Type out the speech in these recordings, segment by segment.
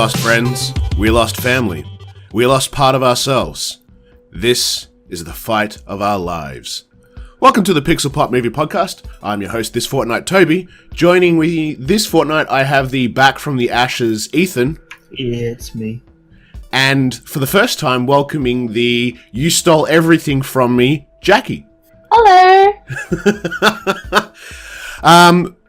lost friends, we lost family, we lost part of ourselves. This is the fight of our lives. Welcome to the Pixel Pop Movie Podcast. I'm your host this fortnight, Toby. Joining me this fortnight, I have the back from the ashes, Ethan. Yeah, it's me. And for the first time, welcoming the you stole everything from me, Jacqui. Hello.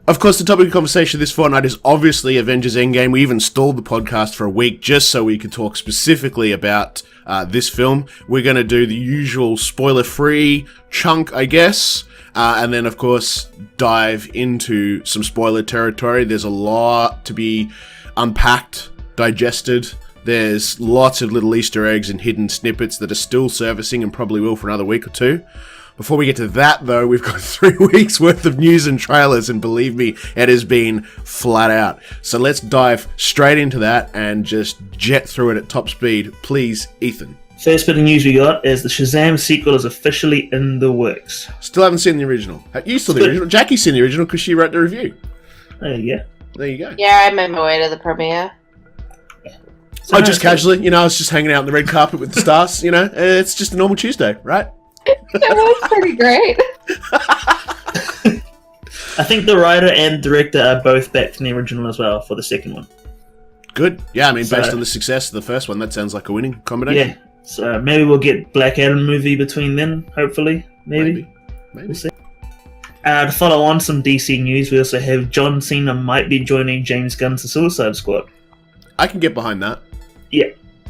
Of course, the topic of conversation this fortnight is obviously Avengers Endgame. We even stalled the podcast for a week just so we could talk specifically about this film. We're going to do the usual spoiler-free chunk, I guess, and then, of course, dive into some spoiler territory. There's a lot to be unpacked, digested. There's lots of little Easter eggs and hidden snippets that are still surfacing and probably will for another week or two. Before we get to that, though, we've got 3 weeks worth of news and trailers, and believe me, it has been flat out. So let's dive straight into that and just jet through it at top speed. Please, Ethan. First bit of news we got is the Shazam sequel is officially in the works. Still haven't seen the original. You saw the original? Jackie's seen the original because she wrote the review. There you go. There you go. Yeah, I made my way to the premiere. So just casually, I was just hanging out on the red carpet with the stars, it's just a normal Tuesday, right? That was pretty great. I think the writer and director are both back from the original as well for the second one. Good. Yeah, based on the success of the first one, that sounds like a winning combination. Yeah, so maybe we'll get Black Adam movie between then, hopefully. Maybe. We'll see. To follow on some DC news, we also have John Cena might be joining James Gunn's The Suicide Squad. I can get behind that. Yeah.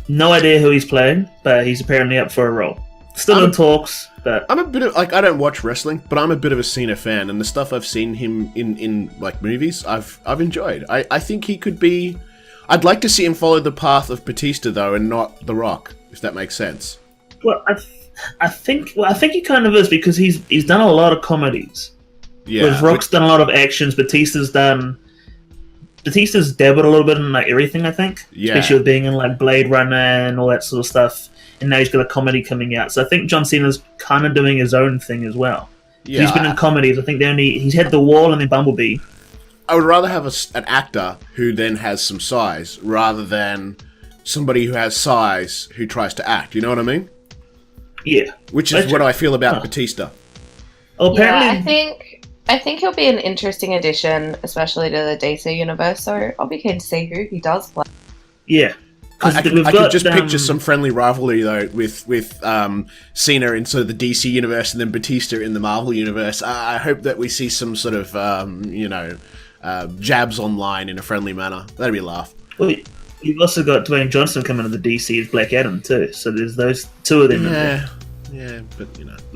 No idea who he's playing, but he's apparently up for a role. Still in talks, but I'm a bit of I don't watch wrestling, but I'm a bit of a Cena fan, and the stuff I've seen him in movies, I've enjoyed. I think he could be. I'd like to see him follow the path of Batista though, and not The Rock, if that makes sense. Well, I think he kind of is because he's done a lot of comedies. Yeah, whereas Rock's done a lot of actions. Batista's dabbled a little bit in everything, I think. Yeah, especially with being in Blade Runner and all that sort of stuff. And now he's got a comedy coming out. So I think John Cena's kind of doing his own thing as well. Yeah, he's been in comedies. I think he's had The Wall and then Bumblebee. I would rather have an actor who then has some size rather than somebody who has size who tries to act. You know what I mean? Yeah. Which is what I feel about Batista. Oh, apparently, yeah, I think he'll be an interesting addition, especially to the DC universe. So I'll be keen to see who he does play. Yeah. I could just picture some friendly rivalry though with Cena in sort of the DC universe and then Batista in the Marvel universe. I hope that we see some sort of jabs online in a friendly manner. That'd be a laugh. Well, you've also got Dwayne Johnson coming to the DC as Black Adam too. So there's those two of them. Yeah, but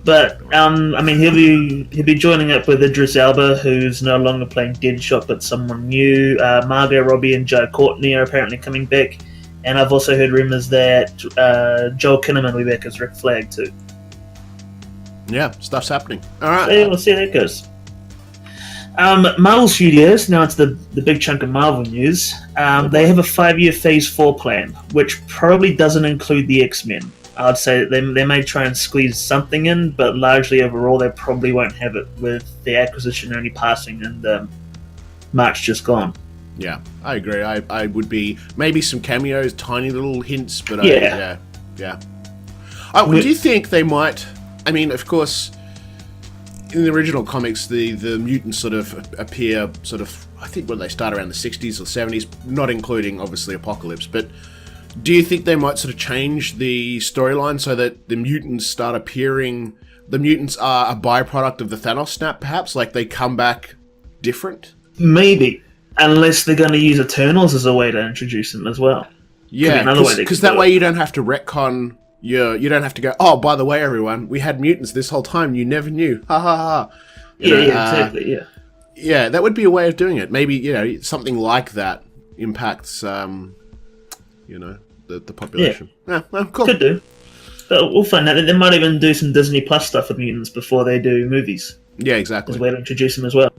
But he'll be joining up with Idris Elba, who's no longer playing Deadshot, but someone new. Margot Robbie and Joe Courtney are apparently coming back. And I've also heard rumours that Joel Kinnaman will be back as Rick Flag too. Yeah, stuff's happening. All right. So we'll see how that goes. Marvel Studios, now it's the big chunk of Marvel news. They have a 5-year Phase 4 plan, which probably doesn't include the X-Men. I'd say that they may try and squeeze something in, but largely overall they probably won't have it with the acquisition only passing and March just gone. Yeah, I agree. I would be maybe some cameos, tiny little hints, but yeah. Do you think they might? I mean, of course, in the original comics, the mutants sort of appear I think when they start around the 60s or 70s, not including obviously Apocalypse. But do you think they might sort of change the storyline so that the mutants start appearing? The mutants are a byproduct of the Thanos snap, perhaps, like they come back different. Maybe. Unless they're going to use Eternals as a way to introduce them as well. Yeah, because that way you don't have to retcon. You don't have to go, oh, by the way, everyone, we had mutants this whole time. You never knew. Ha ha ha. Exactly, yeah. Yeah, that would be a way of doing it. Maybe, something like that impacts, the population. Yeah, well, cool. Could do. But we'll find out. They might even do some Disney Plus stuff with mutants before they do movies. Yeah, exactly. As a way to introduce them as well.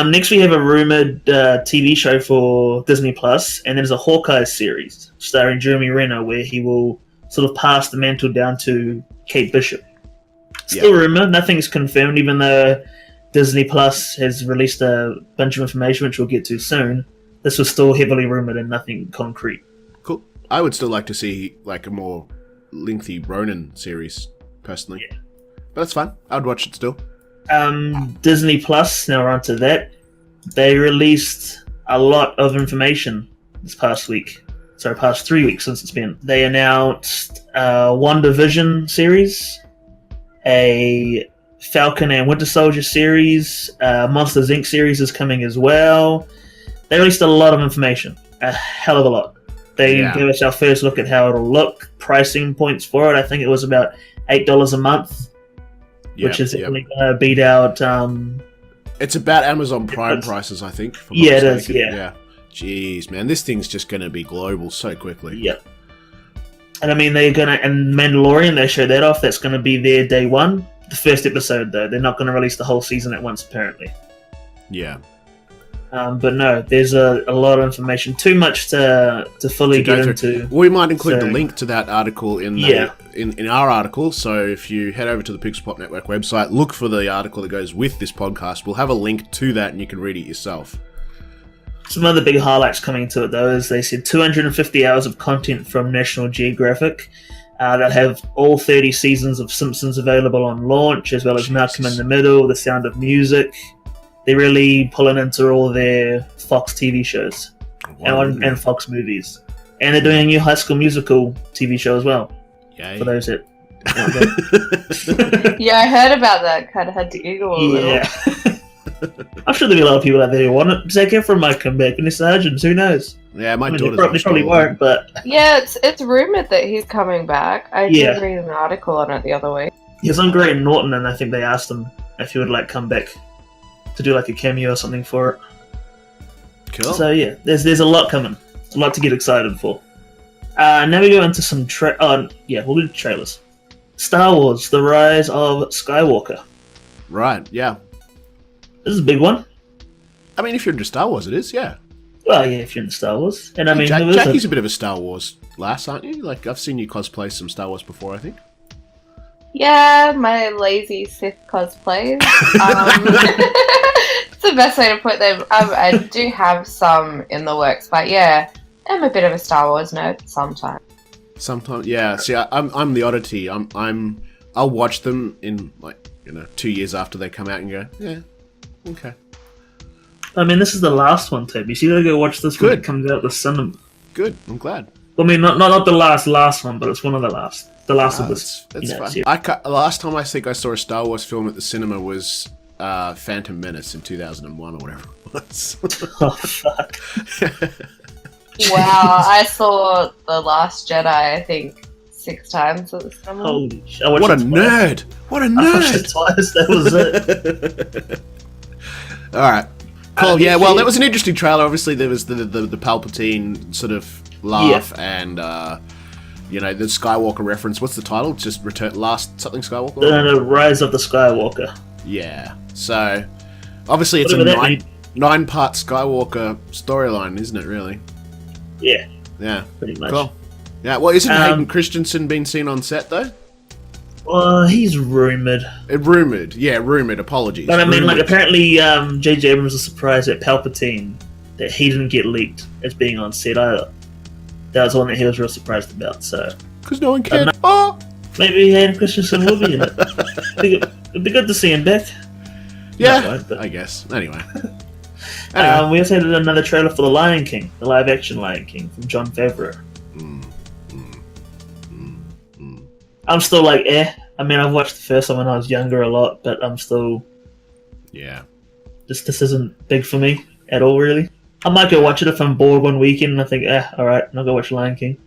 Next, we have a rumored TV show for Disney Plus, and there's a Hawkeye series starring Jeremy Renner, where he will sort of pass the mantle down to Kate Bishop. Still rumor, nothing's confirmed, even though Disney Plus has released a bunch of information, which we'll get to soon. This was still heavily rumored and nothing concrete. I would still like to see like a more lengthy Ronin series, personally. Yeah. But that's fine. I'd watch it still. Disney Plus, now we're on to that. They released a lot of information this past week. Sorry, past 3 weeks since it's been. They announced a WandaVision series, a Falcon and Winter Soldier series, Monsters Inc. series is coming as well. They released a lot of information. A hell of a lot. They gave us our first look at how it'll look, pricing points for it. I think it was about $8 a month, which is definitely going to beat out... it's about Amazon Prime prices, I think. Yeah, it is, yeah. Jeez, man, this thing's just going to be global so quickly. Yep. And I mean, they're going to... And Mandalorian, they showed that off. That's going to be their day one. The first episode, though. They're not going to release the whole season at once, apparently. Yeah. But no, there's a lot of information. Too much to fully get into. We might include the link to that article in our article. So if you head over to the Pixel Pop Network website, look for the article that goes with this podcast. We'll have a link to that, and you can read it yourself. Some other big highlights coming to it, though, is they said 250 hours of content from National Geographic. They'll have all 30 seasons of Simpsons available on launch, as well as Malcolm in the Middle, The Sound of Music. They're really pulling into all their Fox TV shows and Fox movies. And they're doing a new High School Musical TV show as well. Yay. For those that... Yeah, I heard about that. Kind of had to giggle a little. I'm sure there'll be a lot of people out there who want it. Zac Efron might come back in the Sergeants, who knows? Yeah, my daughter probably won't, but... Yeah, it's rumoured that he's coming back. I did read an article on it the other week. He was on Graham Norton, and I think they asked him if he would like come back to do like a cameo or something for it. Cool. So yeah, there's a lot coming. A lot to get excited for. Now we go into some we'll do trailers. Star Wars: The Rise of Skywalker. Right, yeah. This is a big one. I mean, if you're into Star Wars, it is, yeah. Well, yeah, if you're into Star Wars. And I mean, Jacqui's a bit of a Star Wars lass, aren't you? Like, I've seen you cosplay some Star Wars before, I think. Yeah, my lazy Sith cosplays. It's the best way to put them. I do have some in the works, but yeah, I'm a bit of a Star Wars nerd sometimes. Sometimes, yeah. See, I'm the oddity. I'll watch them in 2 years after they come out and go, yeah, okay. I mean, this is the last one, Toby. So you gotta go watch this when it comes out the cinema. Good, I'm glad. I mean, not the last one, but it's one of the last. The last of this. That's fine. Last time I think I saw a Star Wars film at the cinema was Phantom Menace in 2001 or whatever it was. Oh, fuck. Wow, I saw The Last Jedi, I think, 6 times at the cinema. Holy shit. What a nerd! What a nerd! I watched it twice, that was it. Alright. Cool, yeah, well, that was an interesting trailer. Obviously, there was the Palpatine sort of laugh and, the Skywalker reference. What's the title? Just Last something Skywalker? The Rise of the Skywalker. Yeah. So, obviously, it's a 9-part Skywalker storyline, isn't it, really? Yeah. Yeah. Pretty much. Cool. Yeah, well, isn't Hayden Christensen been seen on set, though? He's rumoured. Rumoured. Apologies. But I mean, apparently J.J. Abrams was surprised at Palpatine that he didn't get leaked as being on set either. That was one that he was real surprised about, so... Because no one cared. Maybe Hayden Christensen will be in it. It'd be good to see him back. Yeah, I guess. Anyway. We also had another trailer for The Lion King, the live-action Lion King, from Jon Favreau. I'm still like, I mean, I've watched the first one when I was younger a lot, but I'm still... Yeah. This isn't big for me at all, really. I might go watch it if I'm bored one weekend and I think, alright, I'll go watch Lion King.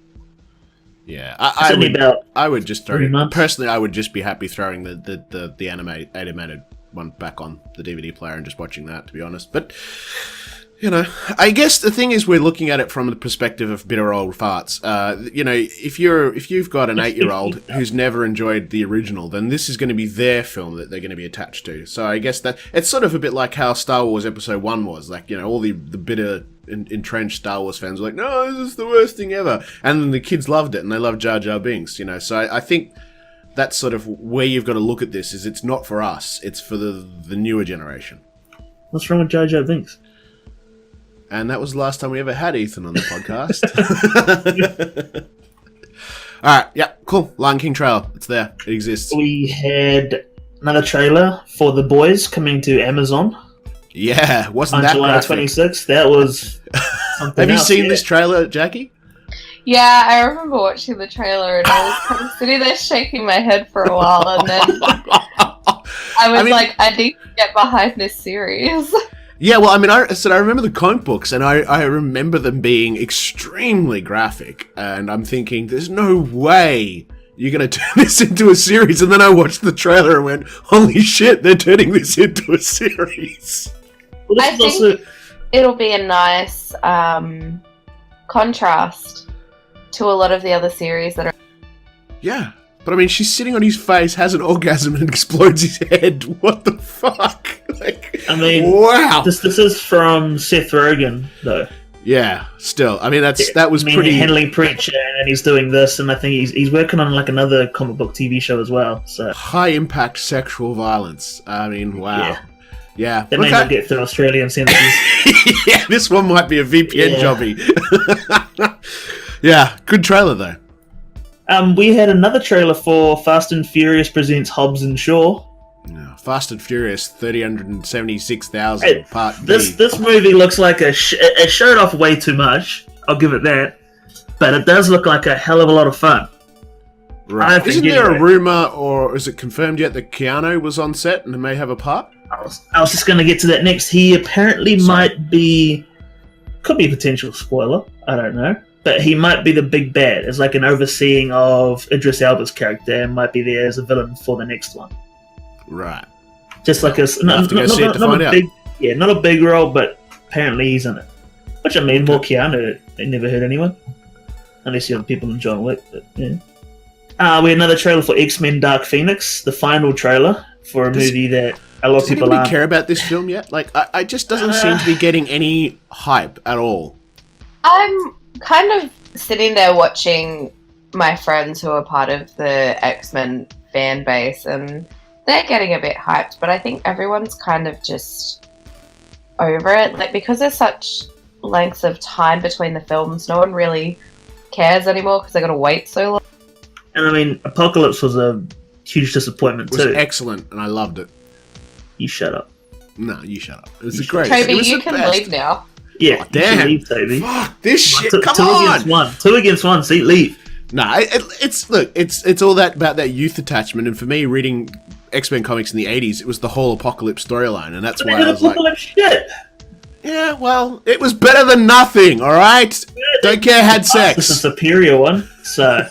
Yeah, I would just throw... Personally, I would just be happy throwing the animated one back on the DVD player and just watching that, to be honest. But... I guess the thing is we're looking at it from the perspective of bitter old farts. If you've got an 8-year-old who's never enjoyed the original, then this is going to be their film that they're going to be attached to. So I guess that it's sort of a bit like how Star Wars Episode 1 was. Like, all the bitter, entrenched Star Wars fans were like, no, this is the worst thing ever. And then the kids loved it, and they loved Jar Jar Binks, So I think that's sort of where you've got to look at this, is it's not for us, it's for the newer generation. What's wrong with Jar Jar Binks? And that was the last time we ever had Ethan on the podcast. All right, yeah, cool. Lion King trailer. It's there. It exists. We had another trailer for The Boys coming to Amazon Yeah, wasn't on that July graphic? 26th. That was something Have you else, seen yeah. this trailer, Jacqui? Yeah, I remember watching the trailer and I was kind of sitting there shaking my head for a while, and then I was like, I need to get behind this series. Yeah, well, I mean, I remember the comic books, and I remember them being extremely graphic, and I'm thinking, there's no way you're going to turn this into a series, and then I watched the trailer and went, holy shit, they're turning this into a series. Well, this I is think also it'll be a nice contrast to a lot of the other series that are... Yeah, but I mean, she's sitting on his face, has an orgasm, and explodes his head. What the fuck? Like, I mean, wow. This is from Seth Rogen, though. Yeah, still, I mean, that was I mean, pretty... handling Preacher, and he's doing this, and I think he's working on like another comic book TV show as well. So high-impact sexual violence. I mean, wow. Yeah. That may not get through Australian sentences. Yeah, this one might be a VPN jobby. Yeah, good trailer though. We had another trailer for Fast and Furious presents Hobbs and Shaw. Yeah, Fast and Furious 376,000 part B. This movie looks like it showed off way too much. I'll give it that, but it does look like a hell of a lot of fun. Right. Isn't there a rumor, or is it confirmed yet, that Keanu was on set and may have a part? I was just going to get to that next. He apparently could be a potential spoiler. I don't know. But he might be the big bad, as like an overseeing of Idris Elba's character, and might be there as a villain for the next one. Right. Just like not a big role, but apparently he's in it. Which, I mean, more Keanu. I never heard anyone. Unless you have people in John Wick. But, yeah. We had another trailer for X-Men Dark Phoenix, the final trailer for a movie that a lot of people Does anybody care about this film yet? Like, I just doesn't seem to be getting any hype at all. I'm kind of sitting there watching my friends who are part of the X-Men fan base, and they're getting a bit hyped, but I think everyone's kind of just over it. Like, because there's such lengths of time between the films, no one really cares anymore because they're going to wait so long. And I mean, Apocalypse was a huge disappointment too. It was excellent, and I loved it. You shut up. No, you shut up. It was great. Toby, it was you the can best. leave now. Yeah, damn. you should leave, Toby. Fuck this shit. Come two on. against one. 2 against 1. See, leave. Nah, it's all that about that youth attachment, and for me, reading X-Men comics in the 80s, it was the whole Apocalypse storyline, and that's why I was like, shit. yeah, well, it was better than nothing, all right? Don't care had sex. This is the superior one, so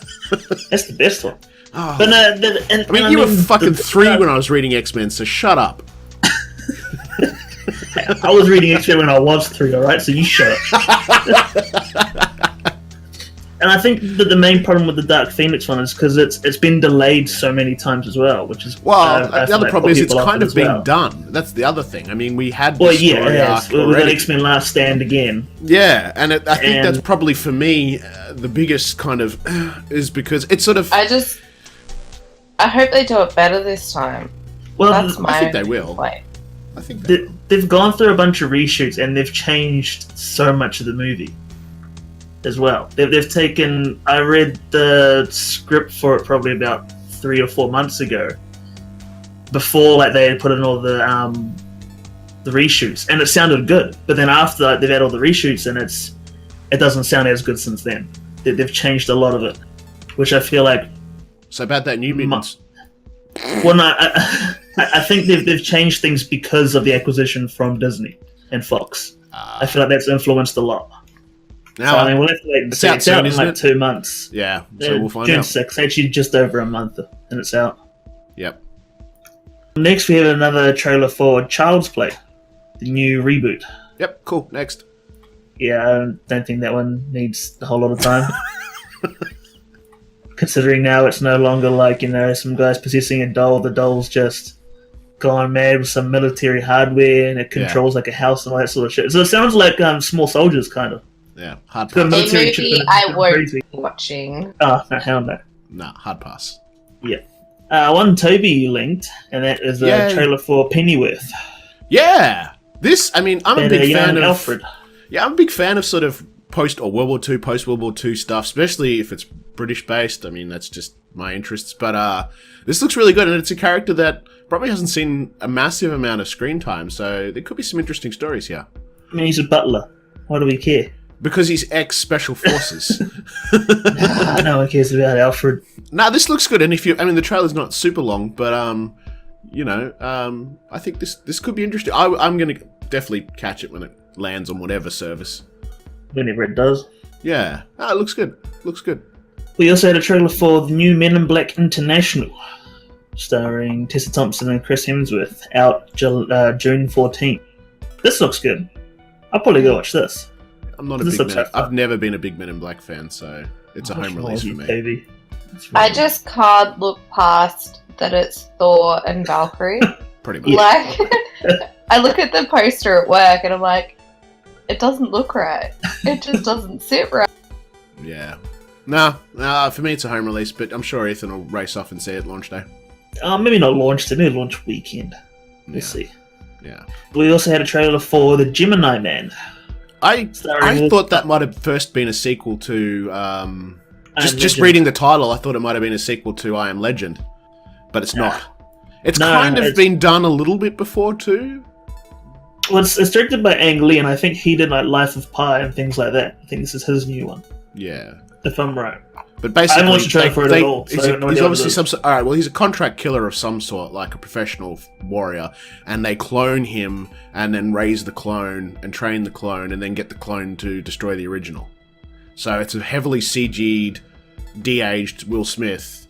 that's the best one. Oh. But I mean, you were fucking 3 when I was reading X-Men, so shut up. I was reading X-Men when I was 3, alright? So you shut up. And I think that the main problem with the Dark Phoenix one is because it's been delayed so many times as well, which is... Well, the other problem is it's kind of been well. done. That's the other thing. I mean, we had Well, this yeah, story it arc has. We've got already. X-Men Last Stand again. Yeah, and I think that's probably, for me, the biggest kind of... is because it's sort of... I hope they do it better this time. Well, That's my I think they will. Way. I think they will. They've gone through a bunch of reshoots and they've changed so much of the movie as well. They've taken... I read the script for it probably about 3 or 4 months ago, before like they had put in all the reshoots, and it sounded good. But then after they've had all the reshoots, and it doesn't sound as good since then. They've changed a lot of it, which I feel like... So about that New Mutants... Well, no, I think they've changed things because of the acquisition from Disney and Fox. I feel like that's influenced a lot. Now, So, I mean, we'll have to wait and see. It's out in isn't like it? 2 months. Yeah, so we'll find June out. 6th, actually just over a month, and it's out. Yep. Next, we have another trailer for Child's Play, the new reboot. Yep, cool. Next. Yeah, I don't think that one needs a whole lot of time. Considering now it's no longer like, some guys possessing a doll. The doll's just gone mad with some military hardware, and it controls like a house and all that sort of shit. So it sounds like Small Soldiers, kind of. Yeah, hard Got a pass. A military chip in movie it. I won't Crazy. be watching. Oh, no, hell no. Nah, hard pass. One Toby linked, and that is a Yay. trailer for Pennyworth. Yeah! This, I mean, I'm a big fan of... Alfred. Yeah, I'm a big fan of sort of post World War II, post World War II stuff, especially if it's British based. I mean, that's just my interests. But this looks really good, and it's a character that probably hasn't seen a massive amount of screen time, so there could be some interesting stories here. I mean, he's a butler. Why do we care? Because he's ex-Special Forces. No one cares about Alfred. This looks good, and the trailer's not super long, but I think this could be interesting. I'm going to definitely catch it when it lands on whatever service. Whenever it does. Yeah. It looks good. Looks good. We also had a trailer for the new Men in Black International, starring Tessa Thompson and Chris Hemsworth, out June 14th. This looks good. I'll probably go watch this. I've never been a big Men in Black fan, so it's a home release for me. Baby. I just can't look past that it's Thor and Valkyrie. Pretty much. Like, I look at the poster at work and I'm like, it doesn't look right. It just doesn't sit right. Yeah. No, for me it's a home release, but I'm sure Ethan will race off and see it launch day. Maybe not launch day, maybe launch weekend. We'll see. Yeah. We also had a trailer for The Gemini Man. I thought that might have first been a sequel to... Just reading the title, I thought it might have been a sequel to I Am Legend. But it's not. It's been done a little bit before too. Well, it's directed by Ang Lee, and I think he did like Life of Pi and things like that. I think this is his new one. Yeah. If I'm right. But basically, I haven't watched the trailer for it at all. So he's obviously some sort. All right, well, he's a contract killer of some sort, like a professional warrior, and they clone him, and then raise the clone, and train the clone, and then get the clone to destroy the original. So it's a heavily CG'd, de-aged Will Smith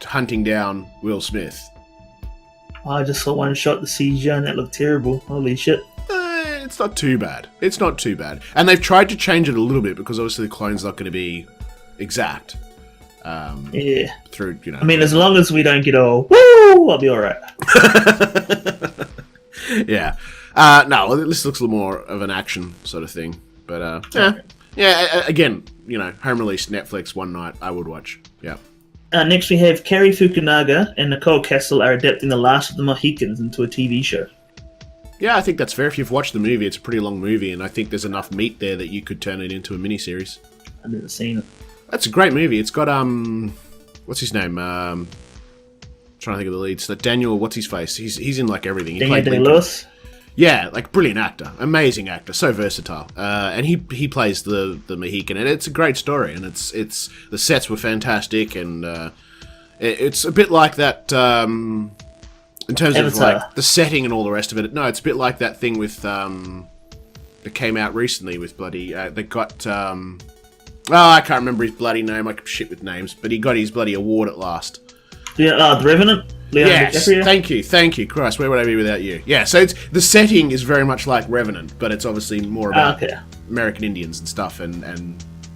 hunting down Will Smith. I just saw one shot the CGI, and that looked terrible. Holy shit! It's not too bad. It's not too bad, and they've tried to change it a little bit because obviously the clone's not going to be exact. Yeah. Through, I mean, as long as we don't get all woo, I'll be all right. Yeah. No, this looks a little more of an action sort of thing, but yeah. Again, home release Netflix one night I would watch. Yeah. Next we have Cary Fukunaga and Nicole Castle are adapting The Last of the Mohicans into a TV show. Yeah, I think that's fair. If you've watched the movie, it's a pretty long movie, and I think there's enough meat there that you could turn it into a miniseries. I've never seen it. That's a great movie. It's got what's his name? Trying to think of the leads. Daniel, what's his face? He's in like everything. Daniel Day-Lewis. Yeah, like brilliant actor, amazing actor, so versatile. And he plays the Mohican, and it's a great story. And it's the sets were fantastic, and it's a bit like that in terms Avatar. of like the setting and all the rest of it. No, it's a bit like that thing with that came out recently with bloody they got. I can't remember his bloody name. I can shit with names, but he got his bloody award at last. Yeah, The Revenant. Yes, thank you. Christ, where would I be without you? Yeah, so the setting is very much like Revenant, but it's obviously more about American Indians and stuff, and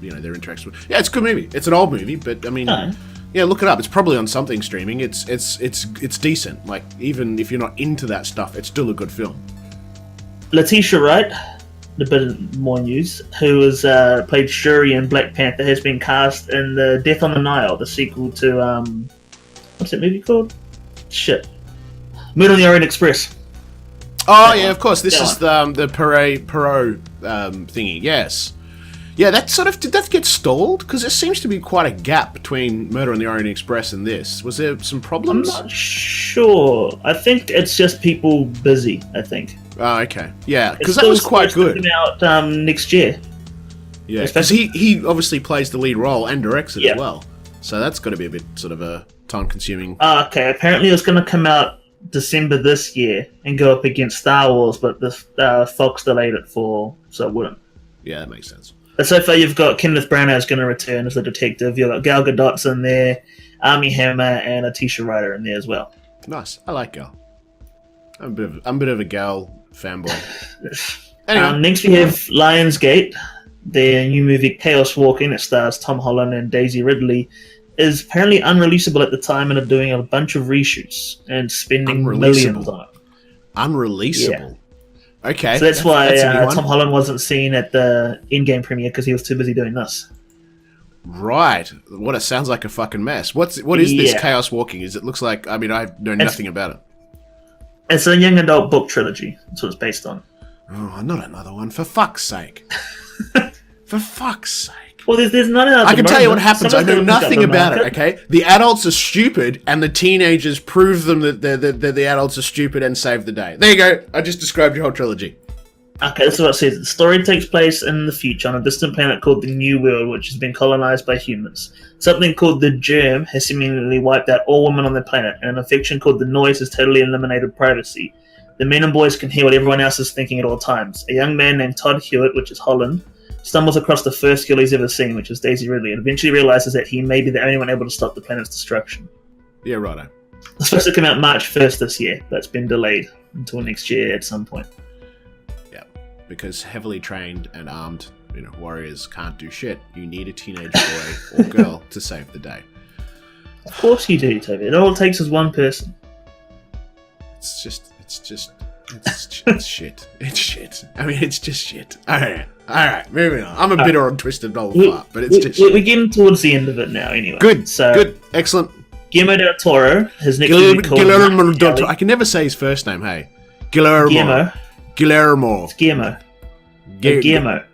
their interaction. Yeah, it's a good movie. It's an old movie, but I mean, yeah, look it up. It's probably on something streaming. It's decent. Like even if you're not into that stuff, it's still a good film. Letitia Wright, a bit more news, who has played Shuri in Black Panther, has been cast in the Death on the Nile, the sequel to what's that movie called? Shit. Murder on the Orient Express. Oh, yeah, of course. This is the Perot thingy. Yes. Yeah, did that get stalled? Because there seems to be quite a gap between Murder on the Orient Express and this. Was there some problems? I'm not sure. I think it's just people busy, I think. Oh, okay. Yeah, because that was quite good. It's out next year. Yeah, because he obviously plays the lead role and directs it as well. So that's got to be a bit sort of a time-consuming. Okay, apparently it's going to come out December this year and go up against Star Wars, but the Fox delayed it so it wouldn't. Yeah, that makes sense. But so far you've got Kenneth Branagh's going to return as the detective. You've got Gal Gadot's in there, Armie Hammer, and Letitia Wright in there as well. Nice. I like Gal. I'm a bit of a Gal fanboy. Anyway. Next we have Lionsgate. Their new movie Chaos Walking, that stars Tom Holland and Daisy Ridley, is apparently unreleasable at the time and are doing a bunch of reshoots and spending millions on it. Unreleasable? Yeah. Okay. So that's why Tom Holland wasn't seen at the Endgame premiere because he was too busy doing this. Right. What it sounds like a fucking mess. What is this Chaos Walking? It looks like, I know nothing about it. It's a young adult book trilogy. That's what it's based on. Oh, not another one. For fuck's sake. For fuck's sake. Well, there's none of that. I can tell you what happens. I know nothing about it, okay? The adults are stupid, and the teenagers prove them that the adults are stupid and save the day. There you go. I just described your whole trilogy. Okay, this is what it says. The story takes place in the future on a distant planet called the New World, which has been colonized by humans. Something called the Germ has seemingly wiped out all women on the planet, and an infection called the Noise has totally eliminated privacy. The men and boys can hear what everyone else is thinking at all times. A young man named Todd Hewitt, which is Holland, stumbles across the first girl he's ever seen, which is Daisy Ridley, and eventually realizes that he may be the only one able to stop the planet's destruction. Yeah, righto. It's supposed to come out March 1st this year, but it's been delayed until next year at some point. Yeah, because heavily trained and armed, warriors can't do shit. You need a teenage boy or girl to save the day. Of course you do, Toby. It all it takes is one person. It's shit. It's shit. I mean, it's just shit. Alright, moving on. I'm a bitter and twisted old fart, but it's just shit. We're getting towards the end of it now, anyway. Good, excellent. Guillermo del Toro, his next movie called Guillermo del Toro. I can never say his first name, hey. Guillermo. It's Guillermo. Guillermo.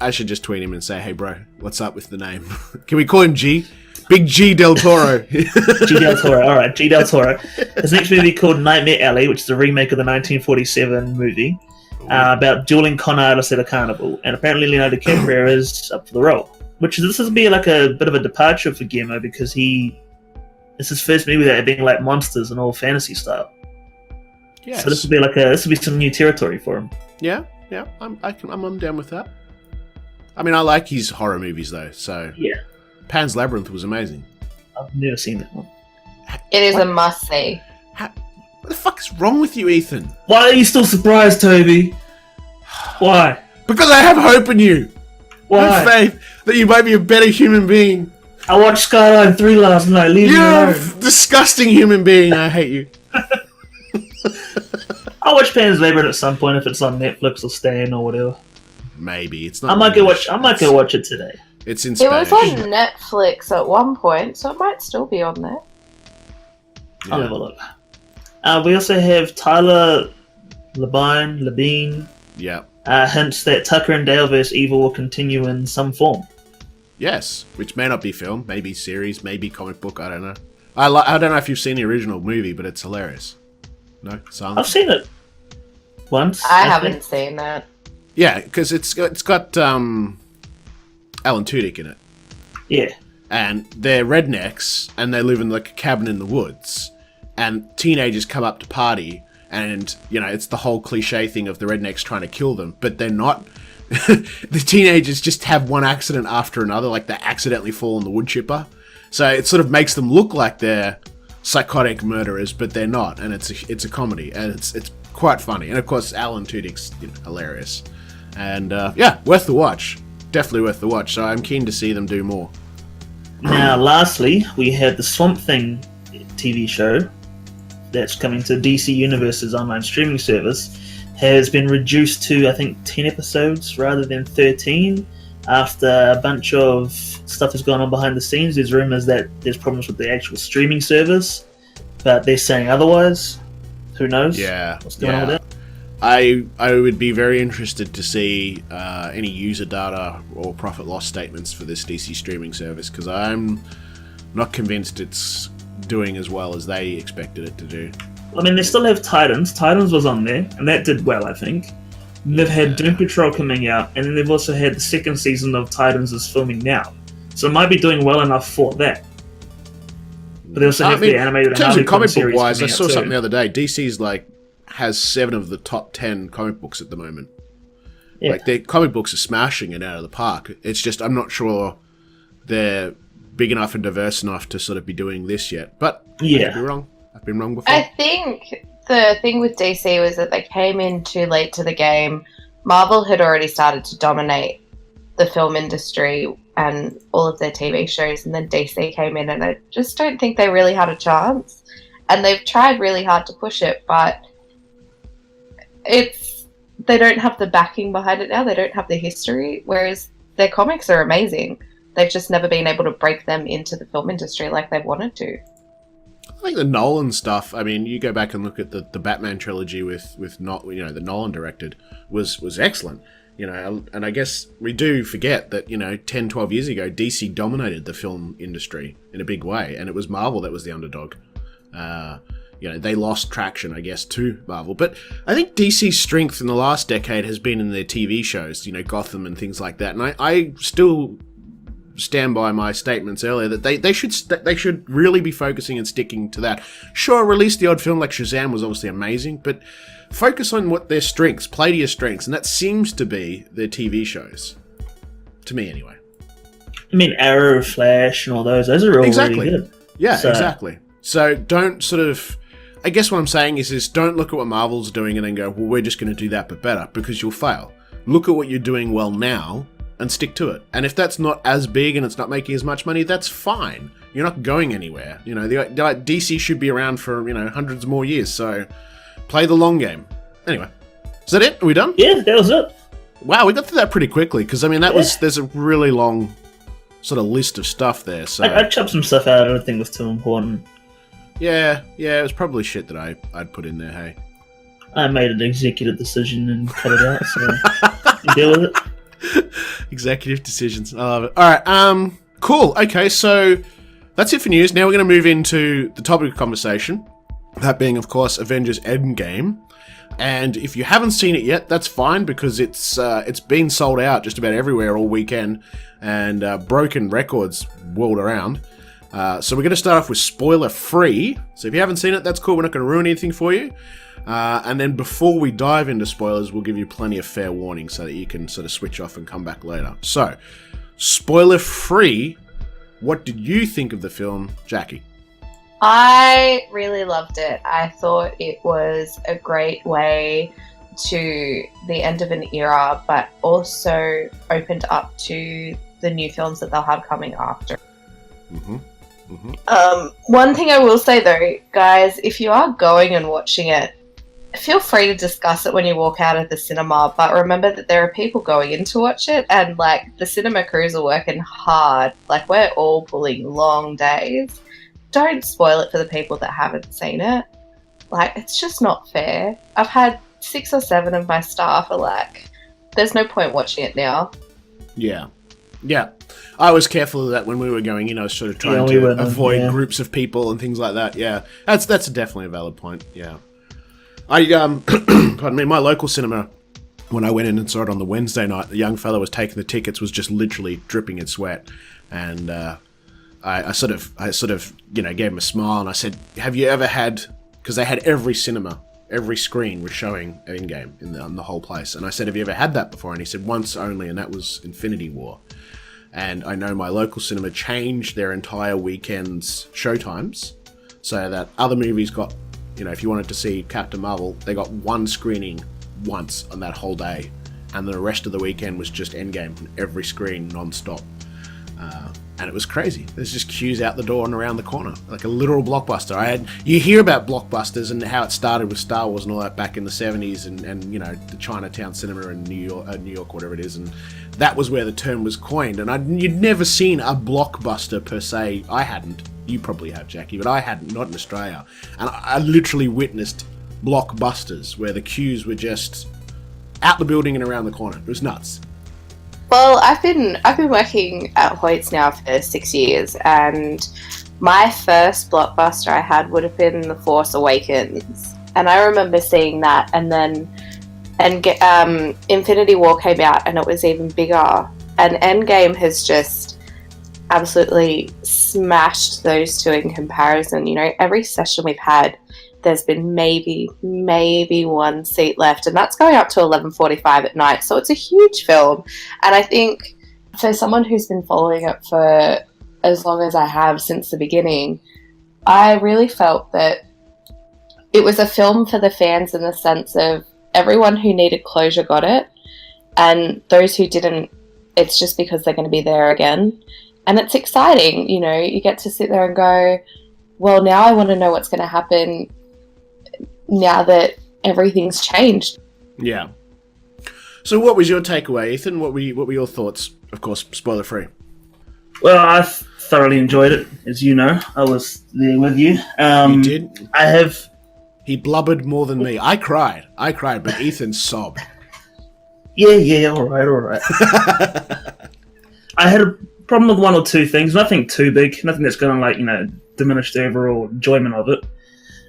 I should just tweet him and say, hey bro, what's up with the name? Can we call him G? Big G del Toro. G del Toro, alright, G del Toro. His next movie called Nightmare Alley, which is a remake of the 1947 movie about dueling con artists at a carnival. And apparently Leonardo DiCaprio is up for the role. This will be like a bit of a departure for Guillermo because it's his first movie that being like monsters and all fantasy style. Yes. So this will be some new territory for him. Yeah, I'm down with that. I mean, I like his horror movies though, so yeah. Pan's Labyrinth was amazing. I've never seen that one. It is a must-see. What the fuck is wrong with you, Ethan? Why are you still surprised, Toby? Why? Because I have hope in you. Why? I have faith that you might be a better human being. I watched Skyline 3 last night. Leave me You're alone. a disgusting human being. I hate you. I'll watch Pan's Labyrinth at some point if it's on Netflix or Stan or whatever. Maybe it's not. I might go watch it today. It's in It Spanish. was on Netflix at one point, so it might still be on there. I'll have a look. We also have Tyler Labine. Yeah. Hints that Tucker and Dale vs. Evil will continue in some form. Yes, which may not be film, maybe series, maybe comic book. I don't know. I don't know if you've seen the original movie, but it's hilarious. No, silence. I've seen it once. I haven't seen that. Yeah, because it's got Alan Tudyk in it. Yeah. And they're rednecks, and they live in like a cabin in the woods. And teenagers come up to party, and it's the whole cliche thing of the rednecks trying to kill them, but they're not. The teenagers just have one accident after another, like they accidentally fall in the wood chipper. So it sort of makes them look like they're psychotic murderers, but they're not, and it's a comedy, and it's quite funny. And of course, Alan Tudyk's hilarious, and worth the watch. Definitely worth the watch. So I'm keen to see them do more. Now, lastly, we have the Swamp Thing TV show that's coming to DC Universe's online streaming service. Has been reduced to, I think, 10 episodes rather than 13 after a bunch of stuff has gone on behind the scenes. There's rumors that there's problems with the actual streaming service, but they're saying otherwise. Who knows? Yeah. What's going on with that? I would be very interested to see any user data or profit loss statements for this DC streaming service, because I'm not convinced it's doing as well as they expected it to do. I mean, they still have Titans. Titans was on there, and that did well, I think. And they've had Doom Patrol coming out, and then they've also had the second season of Titans is filming now. So it might be doing well enough for that. But they also have the animated in terms of comic book wise, I series saw coming out something the other day. DC's has 7 of the top 10 comic books at the moment. Yeah. Like, their comic books are smashing it out of the park. It's just, I'm not sure they're big enough and diverse enough to sort of be doing this yet. But yeah. I could be wrong. I've been wrong before. I think the thing with DC was that they came in too late to the game. Marvel had already started to dominate the film industry and all of their TV shows, and then DC came in, and I just don't think they really had a chance. And they've tried really hard to push it, but they don't have the backing behind it now. They don't have the history, whereas their comics are amazing. They've just never been able to break them into the film industry like they've wanted to. think the Nolan stuff, I mean, you go back and look at the Batman trilogy with not, that Nolan directed was excellent. And I guess we do forget that, 10, 12 years ago, DC dominated the film industry in a big way, and it was Marvel that was the underdog. They lost traction, I guess, to Marvel. But I think DC's strength in the last decade has been in their TV shows, Gotham and things like that. And I still stand by my statements earlier that they should really be focusing and sticking to that. Sure, release the odd film like Shazam was obviously amazing, but focus on what their strengths, play to your strengths, and that seems to be their TV shows. To me, anyway. I mean, Arrow, Flash, and all those are all exactly. really good. Yeah, exactly. So don't sort of... I guess what I'm saying is don't look at what Marvel's doing and then go, well, we're just going to do that but better, because you'll fail. Look at what you're doing well now and stick to it. And if that's not as big and it's not making as much money, that's fine. You're not going anywhere. DC should be around for, hundreds more years, so play the long game. Anyway, is that it? Are we done? Yeah, that was it. Wow, we got through that pretty quickly, because, there's a really long sort of list of stuff there, so... I chopped some stuff out I don't think was too important. Yeah, it was probably shit that I'd put in there, hey. I made an executive decision and cut it out, so you deal with it. Executive decisions, I love it. Alright, cool. Okay, so that's it for news. Now we're going to move into the topic of conversation. That being, of course, Avengers Endgame. And if you haven't seen it yet, that's fine, because it's been sold out just about everywhere all weekend and broken records world around. So we're going to start off with spoiler free. So if you haven't seen it, that's cool. We're not going to ruin anything for you. And then before we dive into spoilers, we'll give you plenty of fair warning so that you can sort of switch off and come back later. So, spoiler free, what did you think of the film, Jacqui? I really loved it. I thought it was a great way to the end of an era, but also opened up to the new films that they'll have coming after. Mm-hmm. One thing I will say though, guys, if you are going and watching it, feel free to discuss it when you walk out of the cinema, but remember that there are people going in to watch it, and the cinema crews are working hard. We're all pulling long days. Don't spoil it for the people that haven't seen it. It's just not fair. I've had 6 or 7 of my staff are there's no point watching it now. Yeah. I was careful of that when we were going in. I was sort of trying to avoid groups of people and things like that. Yeah, that's definitely a valid point. Yeah, pardon me, my local cinema, when I went in and saw it on the Wednesday night, the young fellow was taking the tickets, was just literally dripping in sweat, and I sort of gave him a smile and I said, "Have you ever had?" Because they had every screen was showing Endgame in the whole place, and I said, "Have you ever had that before?" And he said, "Once only, and that was Infinity War." And I know my local cinema changed their entire weekend's showtimes so that other movies got, if you wanted to see Captain Marvel, they got one screening once on that whole day. And the rest of the weekend was just Endgame on every screen non-stop. And it was crazy. There's just queues out the door and around the corner, like a literal blockbuster. You hear about blockbusters and how it started with Star Wars and all that back in the 70s and the Chinatown cinema in New York, whatever it is, and that was where the term was coined. And you'd never seen a blockbuster per se. I hadn't. You probably have, Jacqui, but I hadn't, not in Australia. And I literally witnessed blockbusters where the queues were just out the building and around the corner. It was nuts. Well, I've been working at Hoyts now for 6 years, and my first blockbuster I had would have been The Force Awakens, and I remember seeing that, and then Infinity War came out, and it was even bigger, and Endgame has just absolutely smashed those two in comparison. Every session we've had, there's been maybe one seat left, and that's going up to 11:45 at night. So it's a huge film, and I think for someone who's been following it for as long as I have since the beginning, I really felt that it was a film for the fans in the sense of everyone who needed closure got it, and those who didn't, it's just because they're going to be there again. And it's exciting, you get to sit there and go, well, now I want to know what's going to happen now that everything's changed. Yeah. So what was your takeaway, Ethan? What were your thoughts? Of course, spoiler free. Well, I thoroughly enjoyed it, as you know. I was there with you. You did? I have... He blubbered more than me. I cried, but Ethan sobbed. Yeah, alright. I had a problem with one or two things, nothing too big, nothing that's going to, diminish the overall enjoyment of it.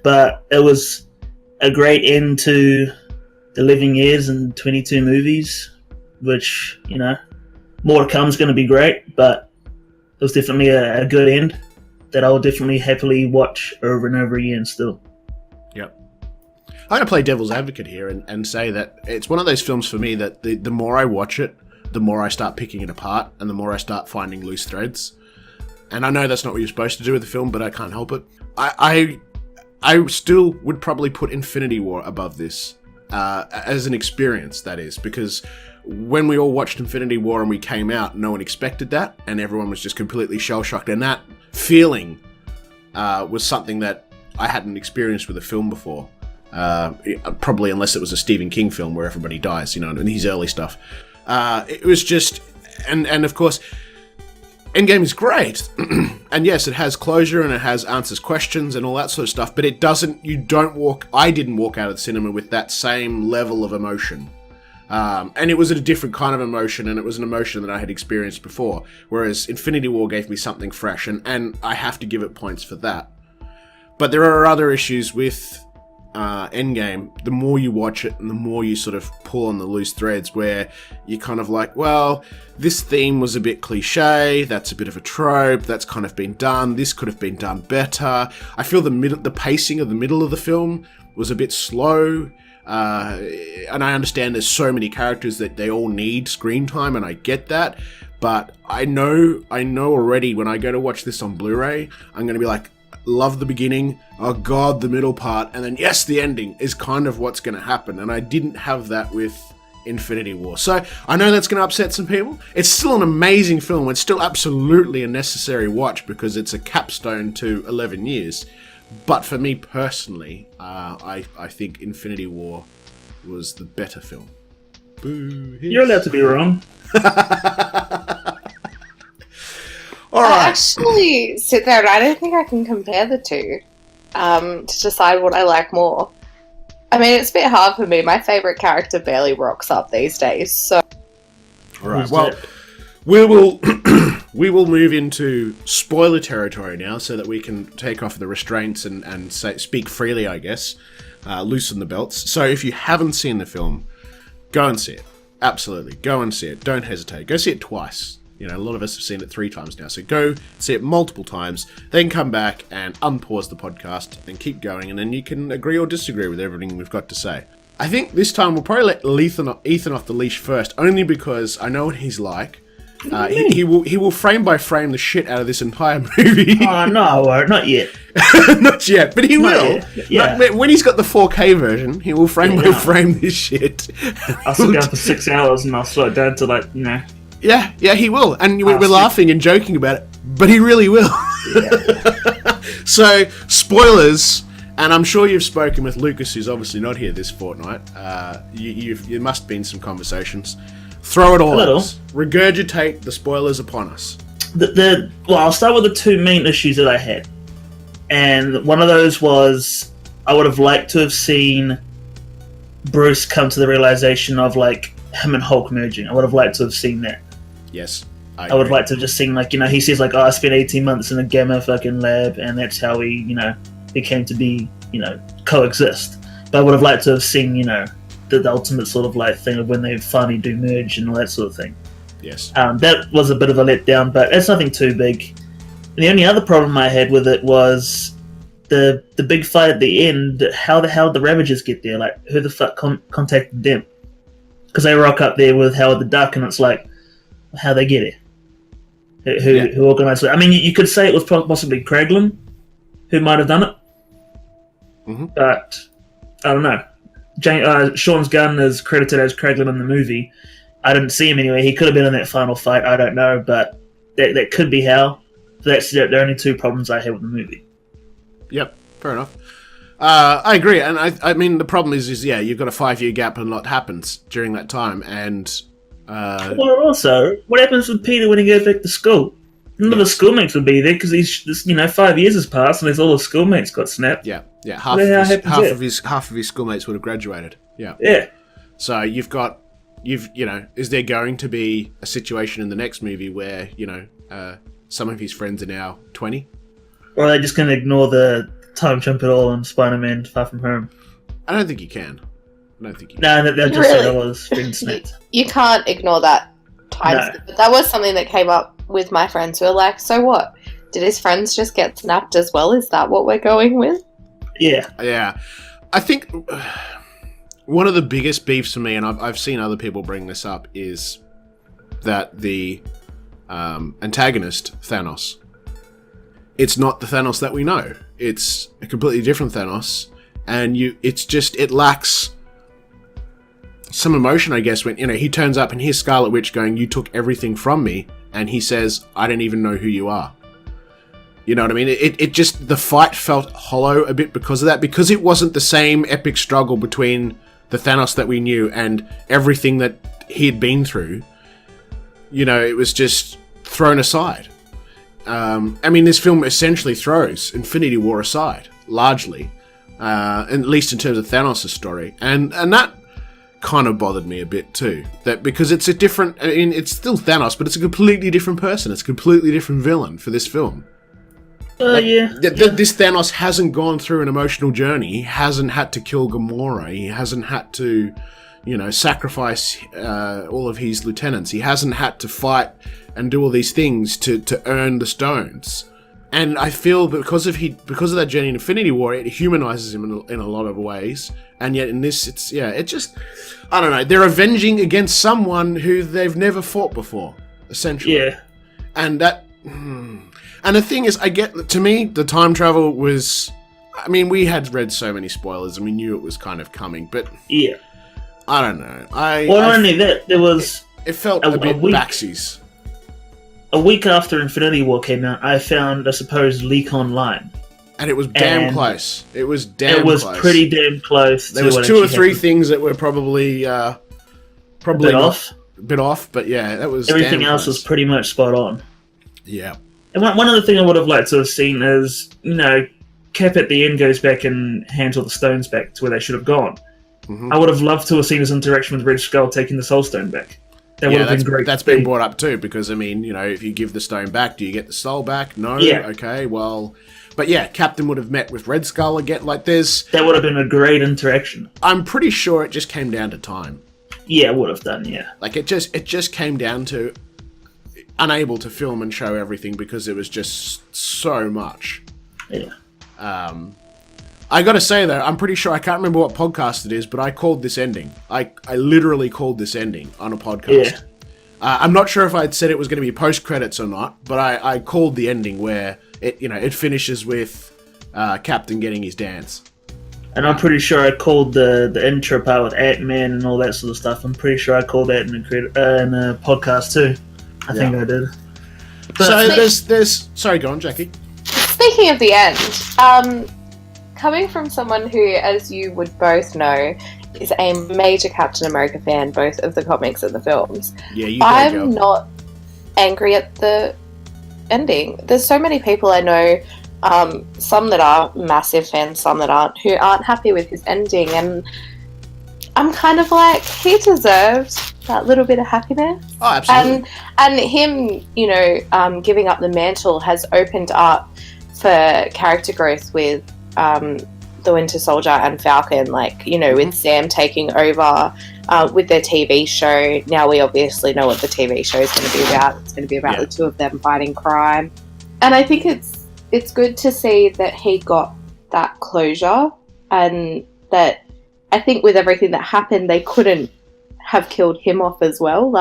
But it was a great end to the 11 years and 22 movies, which, more to come is going to be great, but it was definitely a good end that I will definitely happily watch over and over again still. Yep. I'm going to play devil's advocate here and say that it's one of those films for me that the more I watch it, the more I start picking it apart and the more I start finding loose threads. And I know that's not what you're supposed to do with the film, but I can't help it. I still would probably put Infinity War above this, as an experience, that is, because when we all watched Infinity War and we came out, no one expected that, and everyone was just completely shell-shocked, and that feeling was something that I hadn't experienced with a film before. Probably unless it was a Stephen King film where everybody dies, and his early stuff. It was just... And of course... Endgame is great, and yes, it has closure and it has answers questions and all that sort of stuff, but I didn't walk out of the cinema with that same level of emotion. And it was a different kind of emotion, and it was an emotion that I had experienced before, whereas Infinity War gave me something fresh, and I have to give it points for that. But there are other issues with Endgame. The more you watch it and the more you sort of pull on the loose threads, where you're kind of like, well, this theme was a bit cliche, that's a bit of a trope, that's kind of been done, this could have been done better. I feel the pacing of the middle of the film was a bit slow, and I understand there's so many characters that they all need screen time, and I get that, but I know already when I go to watch this on Blu-ray, I'm going to be like, love the beginning, oh god, the middle part, and then yes, the ending is kind of what's going to happen, and I didn't have that with Infinity War. So I know that's going to upset some people. It's still an amazing film. It's still absolutely a necessary watch because it's a capstone to 11 years. But for me personally, I think Infinity War was the better film. Boo. You're allowed to be wrong. All right. I actually sit there and I don't think I can compare the two to decide what I like more. I mean, it's a bit hard for me. My favourite character barely rocks up these days, so... All right, well, we will move into spoiler territory now so that we can take off the restraints and speak freely, I guess. Loosen the belts. So if you haven't seen the film, go and see it. Absolutely. Go and see it. Don't hesitate. Go see it twice. A lot of us have seen it 3 times now. So go see it multiple times, then come back and unpause the podcast and keep going, and then you can agree or disagree with everything we've got to say. I think this time we'll probably let Ethan off the leash first, only because I know what he's like. He will frame by frame the shit out of this entire movie. Oh, no, I won't. Not yet. Not yet, but he will. Yeah. When he's got the 4K version, he will frame by frame this shit. I'll sit down for 6 hours and I'll slow it down to Yeah, he will. And we're laughing and joking about it, but he really will. Yeah. So, spoilers, and I'm sure you've spoken with Lucas, who's obviously not here this fortnight. You must have been some conversations. Throw it all at us. Regurgitate the spoilers upon us. I'll start with the 2 main issues that I had. And one of those was, I would have liked to have seen Bruce come to the realization of, him and Hulk merging. I would have liked to have seen that. Yes. I would have liked to have just seen, he says, I spent 18 months in a gamma fucking lab, and that's how we, became to be, coexist. But I would have liked to have seen, the ultimate sort of, thing of when they finally do merge and all that sort of thing. Yes. That was a bit of a letdown, but it's nothing too big. And the only other problem I had with it was the big fight at the end. How the hell did the Ravagers get there? Who the fuck contacted them? Because they rock up there with Howard the Duck, and it's how they get it? Who organised it? I mean, you could say it was possibly Kraglin who might have done it, but I don't know. Sean's Gunn is credited as Kraglin in the movie. I didn't see him anyway. He could have been in that final fight. I don't know, but that could be how. That's the only 2 problems I have with the movie. Yep, fair enough. I agree, and I mean, the problem is you've got a 5-year gap and a lot happens during that time, and... Well, also, what happens with Peter when he goes back to school? None of his schoolmates would be there because he's 5 years has passed and all his schoolmates got snapped. Yeah. Half Half of his schoolmates would have graduated. Yeah. Yeah. So is there going to be a situation in the next movie where some of his friends are now 20? Or are they just going to ignore the time jump at all and Spider-Man Far From Home? I don't think you can. No, they'll just say that was been snapped. You can't ignore that time skip. But that was something that came up with my friends who were like, so what? Did his friends just get snapped as well? Is that what we're going with? Yeah. Yeah. I think one of the biggest beefs for me, and I've seen other people bring this up, is that the antagonist, Thanos, it's not the Thanos that we know. It's a completely different Thanos, and it lacks some emotion, I guess, when he turns up and here's Scarlet Witch going, "You took everything from me," and he says, "I don't even know who you are." You know what I mean? It just, the fight felt hollow a bit because of that, because it wasn't the same epic struggle between the Thanos that we knew and everything that he had been through. It was just thrown aside. This film essentially throws Infinity War aside, largely, at least in terms of Thanos' story, and that kind of bothered me a bit too. That because it's a different, it's still Thanos, but it's a completely different person. It's a completely different villain for this film. This Thanos hasn't gone through an emotional journey. He hasn't had to kill Gamora. He hasn't had to, sacrifice all of his lieutenants. He hasn't had to fight and do all these things to earn the stones. And I feel that because of that journey in Infinity War, it humanizes him in a lot of ways. And yet in this, I don't know. They're avenging against someone who they've never fought before, essentially. Yeah. And that. And the thing is, to me, the time travel was... we had read so many spoilers and we knew it was kind of coming, but... Yeah. I don't know. Not only that, there was... It felt a bit backsies. A week after Infinity War came out, I found a supposed leak online. And it was damn close. It was pretty damn close. There was two or three things that were probably a bit off, but yeah, that was everything else was pretty much spot on. Yeah. And one other thing I would have liked to have seen is, Cap at the end goes back and hands all the stones back to where they should have gone. Mm-hmm. I would have loved to have seen his interaction with Red Skull taking the Soul Stone back. That would have been great. That's been brought up too, because if you give the stone back, do you get the soul back? No. Yeah. Okay. Well, but yeah, Captain would have met with Red Skull again. That would have been a great interaction. I'm pretty sure it just came down to time. Yeah, it would have done. Yeah. It just came down to unable to film and show everything because it was just so much. Yeah. I gotta say though, I'm pretty sure, I can't remember what podcast it is, but I called this ending. I literally called this ending on a podcast. Yeah. I'm not sure if I'd said it was going to be post-credits or not, but I called the ending where it finishes with Captain getting his dance. And I'm pretty sure I called the intro part with Ant-Man and all that sort of stuff. I'm pretty sure I called that in a podcast too. I think I did. But so there's... Sorry, go on, Jacqui. Speaking of the end, coming from someone who, as you would both know, is a major Captain America fan, both of the comics and the films. Yeah, I'm not angry at the ending. There's so many people I know, some that are massive fans, some that aren't, who aren't happy with his ending, and I'm kind of like, he deserved that little bit of happiness. Oh, absolutely. And him, giving up the mantle has opened up for character growth with the Winter Soldier and Falcon, with Sam taking over with their TV show. Now we obviously know what the TV show is going to be about. It's going to be about the two of them fighting crime. And I think it's good to see that he got that closure, and that I think with everything that happened, they couldn't have killed him off as well.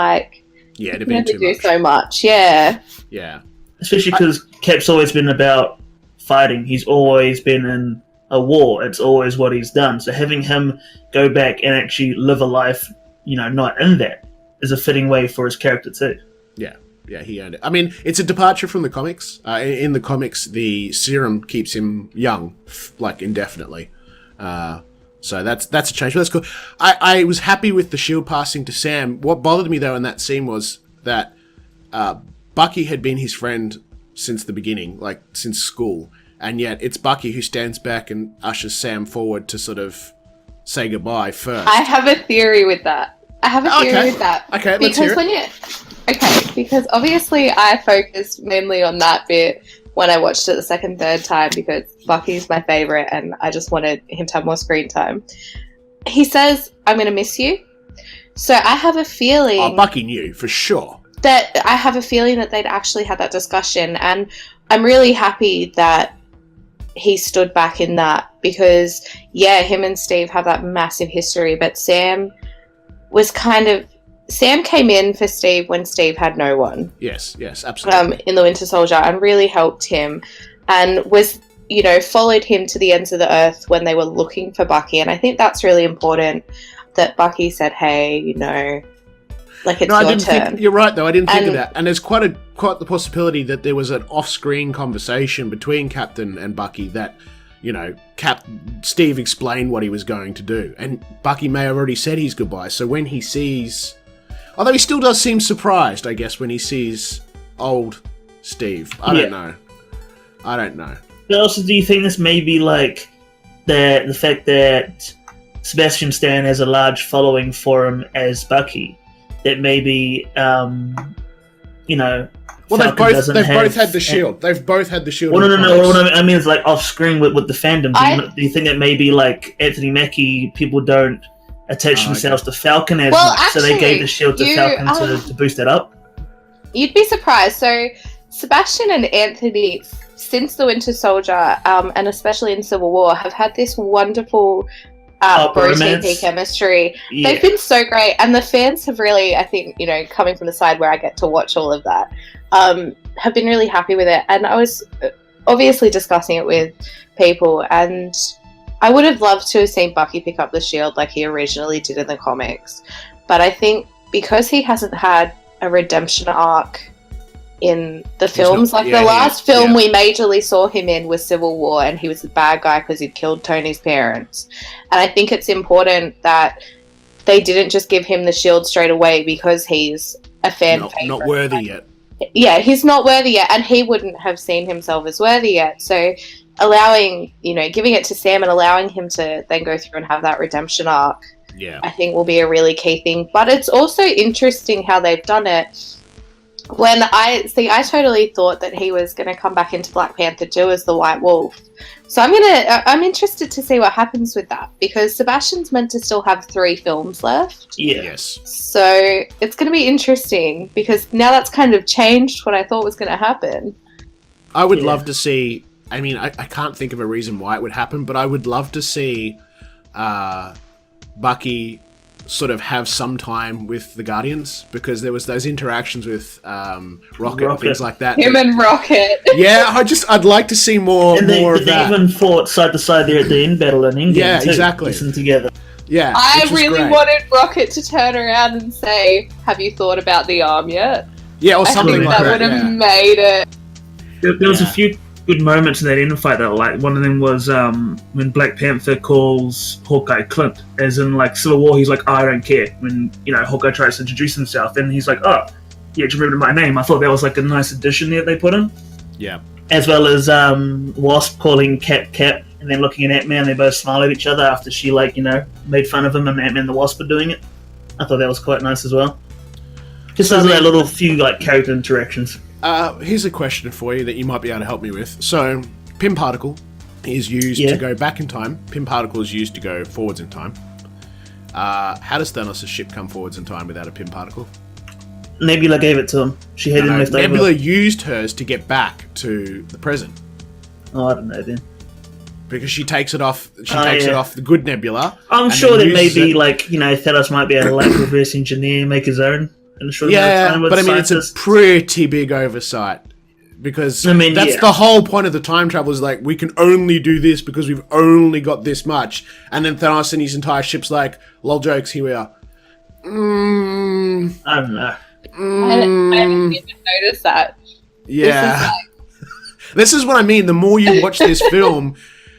It'd been too much. So much. Yeah. Yeah. Especially because Cap's always been about fighting. He's always been in a war. It's always what he's done. So having him go back and actually live a life, not in that, is a fitting way for his character too. Yeah. Yeah, he earned it. It's a departure from the comics. In the comics, the serum keeps him young, indefinitely. So that's a change. But that's cool. I was happy with the shield passing to Sam. What bothered me, though, in that scene was that Bucky had been his friend since the beginning, like since school, and yet it's Bucky who stands back and ushers Sam forward to sort of say goodbye first. I have a theory with that. Okay, let's hear it. Because obviously I focused mainly on that bit when I watched it the second, third time because Bucky's my favourite and I just wanted him to have more screen time. He says, I'm going to miss you. So I have a feeling... Oh, Bucky knew, for sure. That they'd actually had that discussion, and I'm really happy that he stood back in that because, yeah, him and Steve have that massive history, but Sam came in for Steve when Steve had no one. Yes, absolutely. In the Winter Soldier, and really helped him, and was, followed him to the ends of the earth when they were looking for Bucky, and I think that's really important that Bucky said, hey, like it's your turn. You're right, though. I didn't think of that. And there's quite the possibility that there was an off-screen conversation between Captain and Bucky that, Steve explained what he was going to do. And Bucky may have already said his goodbye. So when he sees... Although he still does seem surprised, I guess, when he sees old Steve. I don't know. But also, do you think this may be like the fact that Sebastian Stan has a large following for him as Bucky? That maybe, well, they've both had the shield. They've both had the shield. Well, no. What I mean is like off screen with the fandom. Do you think that maybe like Anthony Mackie, people don't attach themselves to Falcon as much, so they gave the shield to Falcon to boost it up? You'd be surprised. So Sebastian and Anthony, since the Winter Soldier, and especially in Civil War, have had this wonderful bro-TP chemistry. Yeah. They've been so great, and the fans have really, I think, coming from the side where I get to watch all of that, have been really happy with it. And I was obviously discussing it with people, and I would have loved to have seen Bucky pick up the shield like he originally did in the comics, but I think because he hasn't had a redemption arc in the films, the last film we majorly saw him in was Civil War, and he was the bad guy because he'd killed Tony's parents. And I think it's important that they didn't just give him the shield straight away because he's a fan favorite. Not worthy yet. Yeah, he's not worthy yet, and he wouldn't have seen himself as worthy yet. So allowing, giving it to Sam and allowing him to then go through and have that redemption arc, I think will be a really key thing. But it's also interesting how they've done it. When I totally thought that he was going to come back into Black Panther 2 as the White Wolf. So I'm interested to see what happens with that, because Sebastian's meant to still have 3 films left. Yeah. Yes. So it's going to be interesting, because now that's kind of changed what I thought was going to happen. I would love to see, I can't think of a reason why it would happen, but I would love to see Bucky sort of have some time with the Guardians, because there was those interactions with Rocket and things like that. Him and Rocket. Yeah, I'd like to see more of that. They even fought side to side there at the end battle in England. Yeah, exactly. Listen together. Yeah, I really wanted Rocket to turn around and say, "Have you thought about the arm yet?" Yeah, or something like that. That would have made it. There was a few good moments in that end fight though. Like one of them was when Black Panther calls Hawkeye Clint, as in like Civil War. He's like, oh, I don't care. When Hawkeye tries to introduce himself, and he's like, oh, yeah, do you remember my name? I thought that was like a nice addition there they put in. Yeah. As well as Wasp calling Cap, and then looking at Ant-Man. They both smile at each other after she made fun of him, and Ant-Man and the Wasp are doing it. I thought that was quite nice as well. Just that little few character interactions. Here's a question for you that you might be able to help me with. So, Pym Particle is used to go back in time. Pym Particle is used to go forwards in time. How does Thanos' ship come forwards in time without a Pym Particle? Nebula gave it to him. She had him left over. Nebula used hers to get back to the present. Oh, I don't know then. Because she takes it off. It off the good Nebula. I'm sure that maybe Thanos might be able to reverse engineer, make his own. Yeah, but it's a pretty big oversight, because that's the whole point of the time travel, is like, we can only do this because we've only got this much, and then Thanos and his entire ship's like, lol jokes, here we are. I don't know. I didn't even notice that. Yeah. This is what I mean. The more you watch this film,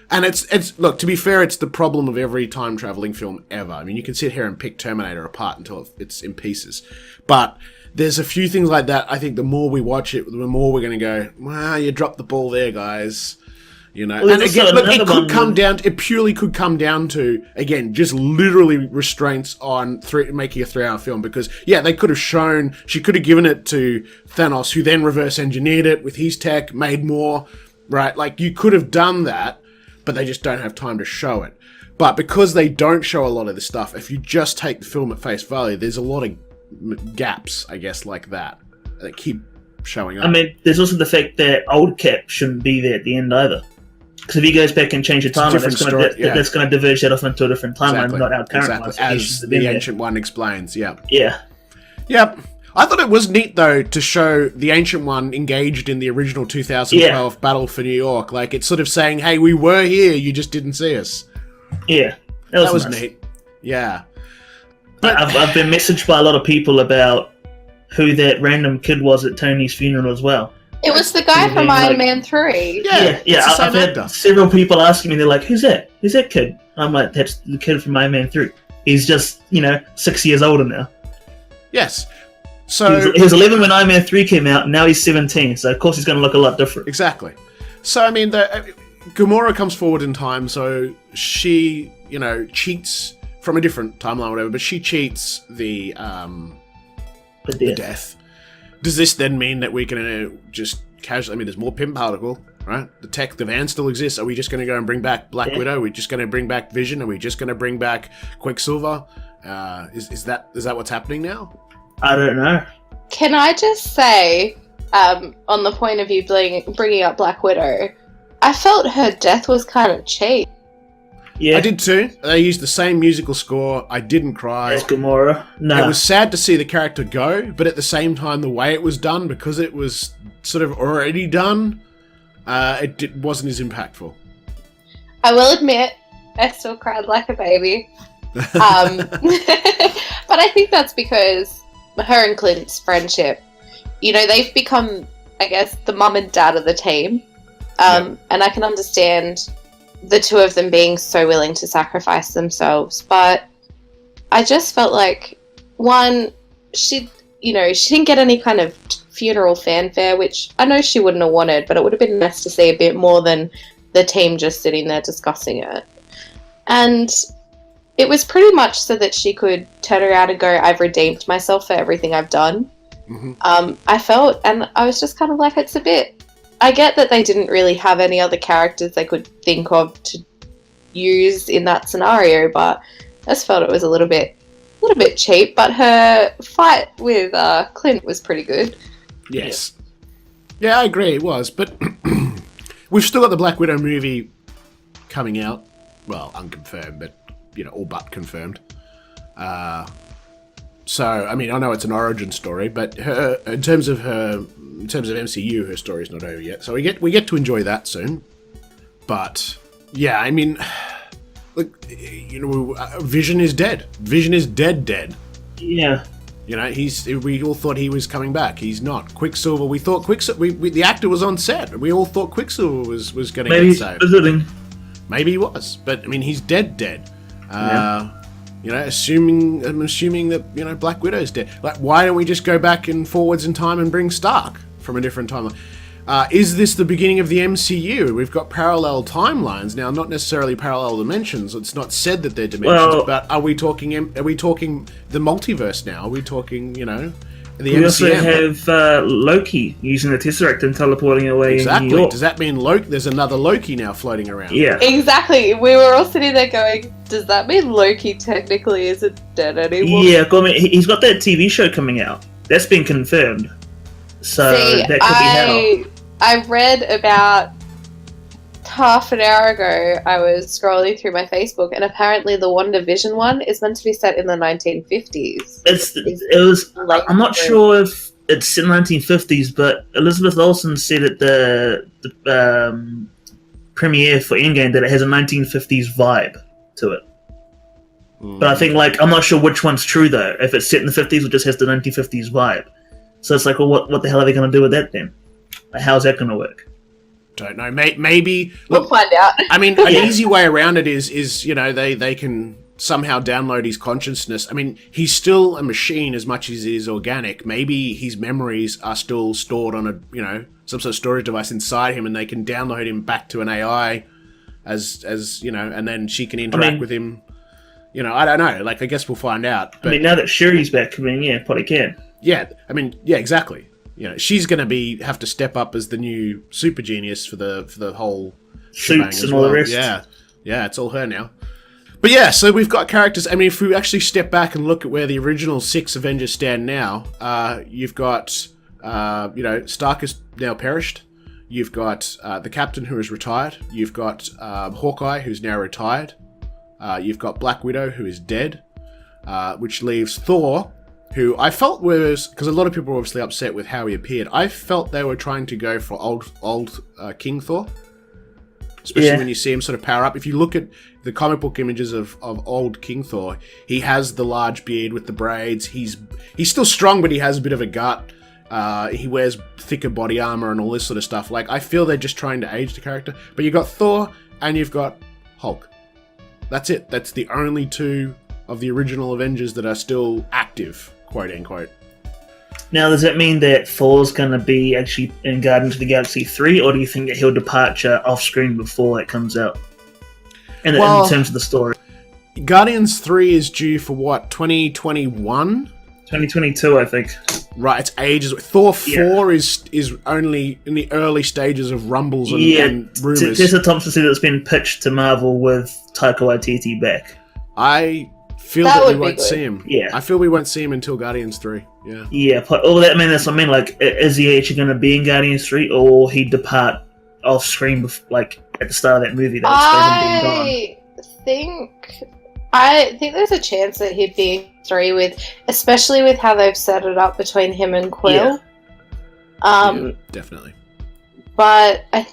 and it's look, to be fair, it's the problem of every time traveling film ever. I mean, you can sit here and pick Terminator apart until it's in pieces. But there's a few things like that. I think the more we watch it, the more we're going to go, wow, you dropped the ball there, guys. You know, Well, and again, look, it purely could come down to, again, just literally restraints on making a 3-hour film, because, yeah, they could have shown, she could have given it to Thanos, who then reverse engineered it with his tech, made more, right? Like, you could have done that, but they just don't have time to show it. But because they don't show a lot of this stuff, if you just take the film at face value, there's a lot of gaps, I guess, like that keep showing up. I mean, there's also the fact that old Cap shouldn't be there at the end either. Because if he goes back and changes the timeline, that's going to diverge that off into a different timeline, not our current one. So as the Ancient One explains, yeah. Yeah. Yep. I thought it was neat, though, to show the Ancient One engaged in the original 2012 Battle for New York. Like, it's sort of saying, hey, we were here, you just didn't see us. Yeah. That was nice. neat. Yeah. But I've been messaged by a lot of people about who that random kid was at Tony's funeral as well. It was the guy from Iron Man 3. Yeah. I've had several people asking me, they're like, who's that? Who's that kid? I'm like, that's the kid from Iron Man 3. He's just, 6 years older now. Yes. So he was 11 when Iron Man 3 came out, and now he's 17, so of course he's going to look a lot different. Exactly. So, I mean, Gamora comes forward in time, so she, cheats from a different timeline or whatever, but she cheats the death. Does this then mean that we're going to just casually... I mean, there's more Pym Particle, right? The van still exists. Are we just going to go and bring back Black Widow? Are we just going to bring back Vision? Are we just going to bring back Quicksilver? Is that what's happening now? I don't know. Can I just say, on the point of you bringing up Black Widow, I felt her death was kind of cheap. Yeah, I did too. They used the same musical score. I didn't cry. As Gamora. No. It was sad to see the character go, but at the same time, the way it was done, because it was sort of already done, it wasn't as impactful. I will admit, I still cried like a baby. But I think that's because her and Clint's friendship, they've become, I guess, the mum and dad of the team. And I can understand the two of them being so willing to sacrifice themselves, but I just felt like, one, she didn't get any kind of funeral fanfare, which I know she wouldn't have wanted, but it would have been nice to see a bit more than the team just sitting there discussing it. And it was pretty much so that she could turn around and go, I've redeemed myself for everything I've done. Mm-hmm. I felt, and I was just kind of like, it's a bit... I get that they didn't really have any other characters they could think of to use in that scenario, but I just felt it was a little bit cheap. But her fight with Clint was pretty good. Yes. Yeah, I agree, it was. But we've still got the Black Widow movie coming out. Well, unconfirmed, but, all but confirmed. So, I mean, I know it's an origin story, but in terms of MCU, her story's not over yet. So we get to enjoy that soon. But yeah, I mean, look, Vision is dead. Vision is dead. Yeah. We all thought he was coming back. He's not. Quicksilver. We thought the actor was on set. We all thought Quicksilver was going to get saved. Visiting. Maybe he was, but I mean, he's dead. Yeah. I'm assuming that, Black Widow's dead. Like, why don't we just go back and forwards in time and bring Stark from a different timeline? Is this the beginning of the MCU? We've got parallel timelines now, not necessarily parallel dimensions. It's not said that they're dimensions, but are we talking the multiverse now? Are we talking, the MCU? We also have Loki using the Tesseract and teleporting away in New York. Does that mean there's another Loki now floating around? Yeah. Exactly. We were all sitting there going, does that mean Loki technically isn't dead anymore? Yeah, I mean, he's got that TV show coming out. That's been confirmed. So that could be hell. I read about half an hour ago, I was scrolling through my Facebook, and apparently the WandaVision one is meant to be set in the 1950s. I'm not sure if it's in the 1950s, but Elizabeth Olsen said at the premiere for Endgame that it has a 1950s vibe to it. But I think, I'm not sure which one's true, though. If it's set in the 50s or just has the 1950s vibe. So it's like, well, what the hell are they going to do with that, then? How's that going to work? Don't know. Maybe we'll find out. I mean, an easy way around it is they can somehow download his consciousness. I mean, he's still a machine as much as he is organic. Maybe his memories are still stored on some sort of storage device inside him, and they can download him back to an AI as and then she can interact with him. I don't know. Like, I guess we'll find out. But, now that Shuri's back, probably can. Yeah, exactly. She's going to have to step up as the new super genius for the whole suits and all the rest. Yeah, it's all her now. But yeah, so we've got characters. I mean, if we actually step back and look at where the original 6 Avengers stand now, you've got, Stark is now perished. You've got the Captain, who is retired. You've got Hawkeye, who's now retired. You've got Black Widow, who is dead, which leaves Thor, who I felt was, because a lot of people were obviously upset with how he appeared. I felt they were trying to go for old King Thor, especially when you see him sort of power up. If you look at the comic book images of old King Thor, he has the large beard with the braids. He's still strong, but he has a bit of a gut. He wears thicker body armor and all this sort of stuff. Like, I feel they're just trying to age the character. But you've got Thor and you've got Hulk. That's it. That's the only 2 of the original Avengers that are still active, quote unquote. Now, does that mean that Thor's going to be actually in Guardians of the Galaxy 3, or do you think that he'll depart off screen before it comes out? In terms of the story. Guardians 3 is due for what, 2021? 2022, I think. Right, it's ages. Thor 4 is only in the early stages of rumbles and rumours. Tessa Thompson said it's been pitched to Marvel with Taika Waititi back. I feel that we won't see him. Yeah. I feel we won't see him until Guardians 3. Yeah. Yeah, that's what I mean. Like, is he actually going to be in Guardians 3, or will he depart off screen, like, at the start of that movie? I think there's a chance that he'd be in 3 especially with how they've set it up between him and Quill. Yeah, definitely. But I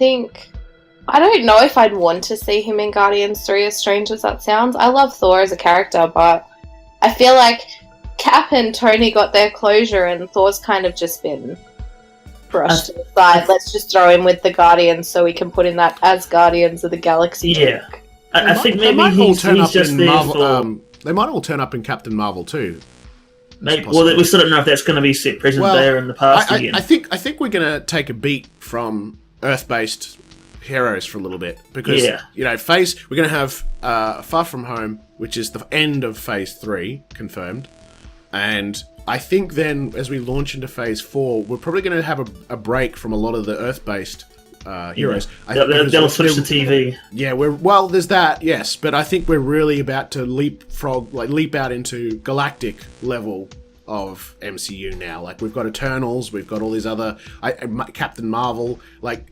don't know if I'd want to see him in Guardians 3, as strange as that sounds. I love Thor as a character, but I feel like Cap and Tony got their closure and Thor's kind of just been brushed aside. Let's just throw him with the Guardians so we can put in that as Guardians of the Galaxy. Yeah. I think maybe he's just there Marvel, they might all turn up in Captain Marvel too. Maybe, well, we still don't know if that's going to be set present there in the past again. I think we're going to take a beat from Earth-based heroes for a little bit, because we're going to have Far From Home, which is the end of Phase 3 confirmed, and I think then as we launch into Phase 4, we're probably going to have a break from a lot of the Earth-based heroes. They'll switch to TV. Yeah, there's that, yes, but I think we're really about to leap out into galactic level of MCU now. Like, we've got Eternals, we've got all these other Captain Marvel. Like,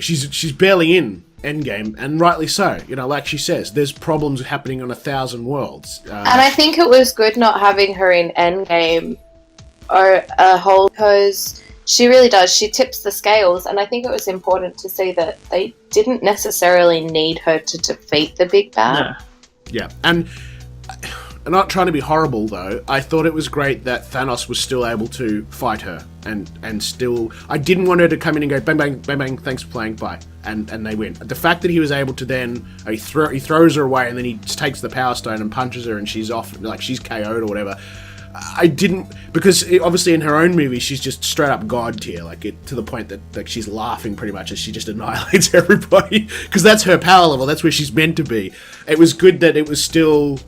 she's barely in Endgame, and rightly so. Like she says, there's problems happening on 1,000 worlds. And I think it was good not having her in Endgame or a whole, because she really does. She tips the scales, and I think it was important to see that they didn't necessarily need her to defeat the big bad. No. Yeah, and I'm not trying to be horrible, though. I thought it was great that Thanos was still able to fight her, and still, I didn't want her to come in and go bang bang bang bang, thanks for playing, bye, and they win. The fact that he was able to then he throws her away, and then he takes the Power Stone and punches her, and she's off, like she's KO'd or whatever. I didn't, because obviously in her own movie she's just straight up god tier, to the point that she's laughing pretty much as she just annihilates everybody, because that's her power level, that's where she's meant to be. It was good that it was still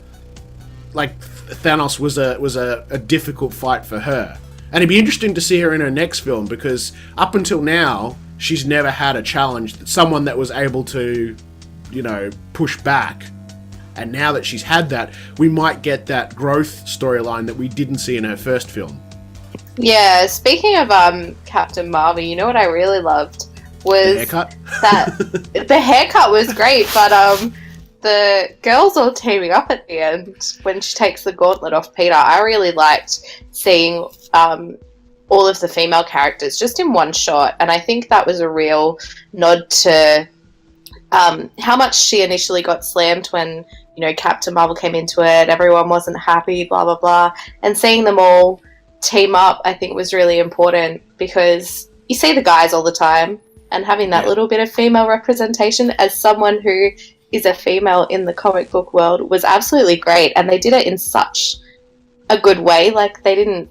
like Thanos was a difficult fight for her, and it'd be interesting to see her in her next film, because up until now she's never had a challenge, someone that was able to push back. And now that she's had that, we might get that growth storyline that we didn't see in her first film. Yeah, speaking of Captain Marvel, you know what I really loved was the haircut. The haircut was great, but the girls all teaming up at the end when she takes the gauntlet off Peter. I really liked seeing all of the female characters just in one shot, and I think that was a real nod to how much she initially got slammed when Captain Marvel came into it, everyone wasn't happy, blah, blah, blah. And seeing them all team up, I think, was really important, because you see the guys all the time, and having that little bit of female representation as someone who is a female in the comic book world was absolutely great, and they did it in such a good way. Like, they didn't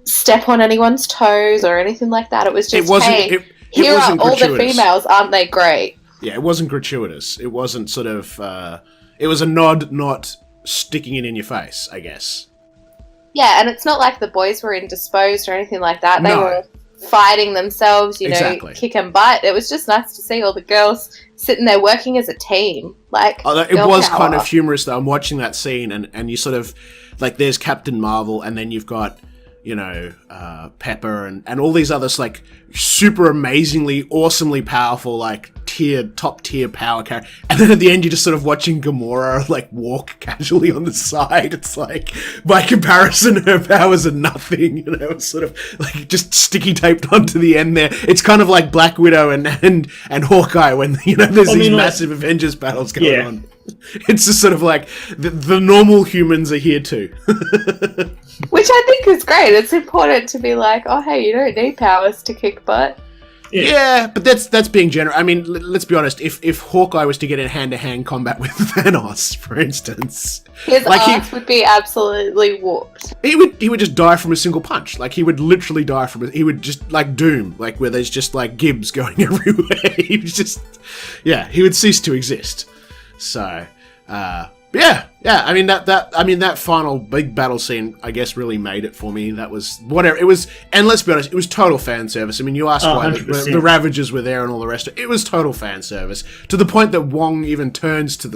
step on anyone's toes or anything like that. It was just, here are all the females, aren't they great? Yeah, it wasn't gratuitous. It wasn't sort of, it was a nod, not sticking it in your face, I guess. Yeah, and it's not like the boys were indisposed or anything like that. They were fighting themselves, kicking butt. It was just nice to see all the girls sitting there working as a team. Like, it was kind of humorous, though. I'm watching that scene, and you sort of, like, there's Captain Marvel, and then you've got, Pepper and all these others, like, super amazingly, awesomely powerful, like, top tier power character. And then at the end, you're just sort of watching Gamora, like, walk casually on the side. It's like, by comparison, her powers are nothing, it's sort of, like, just sticky taped onto the end there. It's kind of like Black Widow and Hawkeye when, there's these massive Avengers battles going on. It's just sort of like, the normal humans are here too. Which I think is great. It's important to be like, oh, hey, you don't need powers to kick butt. Yeah, but that's being generous. I mean, let's be honest. If Hawkeye was to get in hand-to-hand combat with Thanos, for instance, his ass would be absolutely whooped. He would just die from a single punch. Like, he would literally die from it. He would just, like Doom, like, where there's just, like, gibs going everywhere. He was just, he would cease to exist. So, I mean that final big battle scene, I guess, really made it for me. That was whatever it was, and let's be honest, it was total fan service. I mean, you asked why the Ravagers were there and all the rest of it. It was total fan service, to the point that Wong even turns to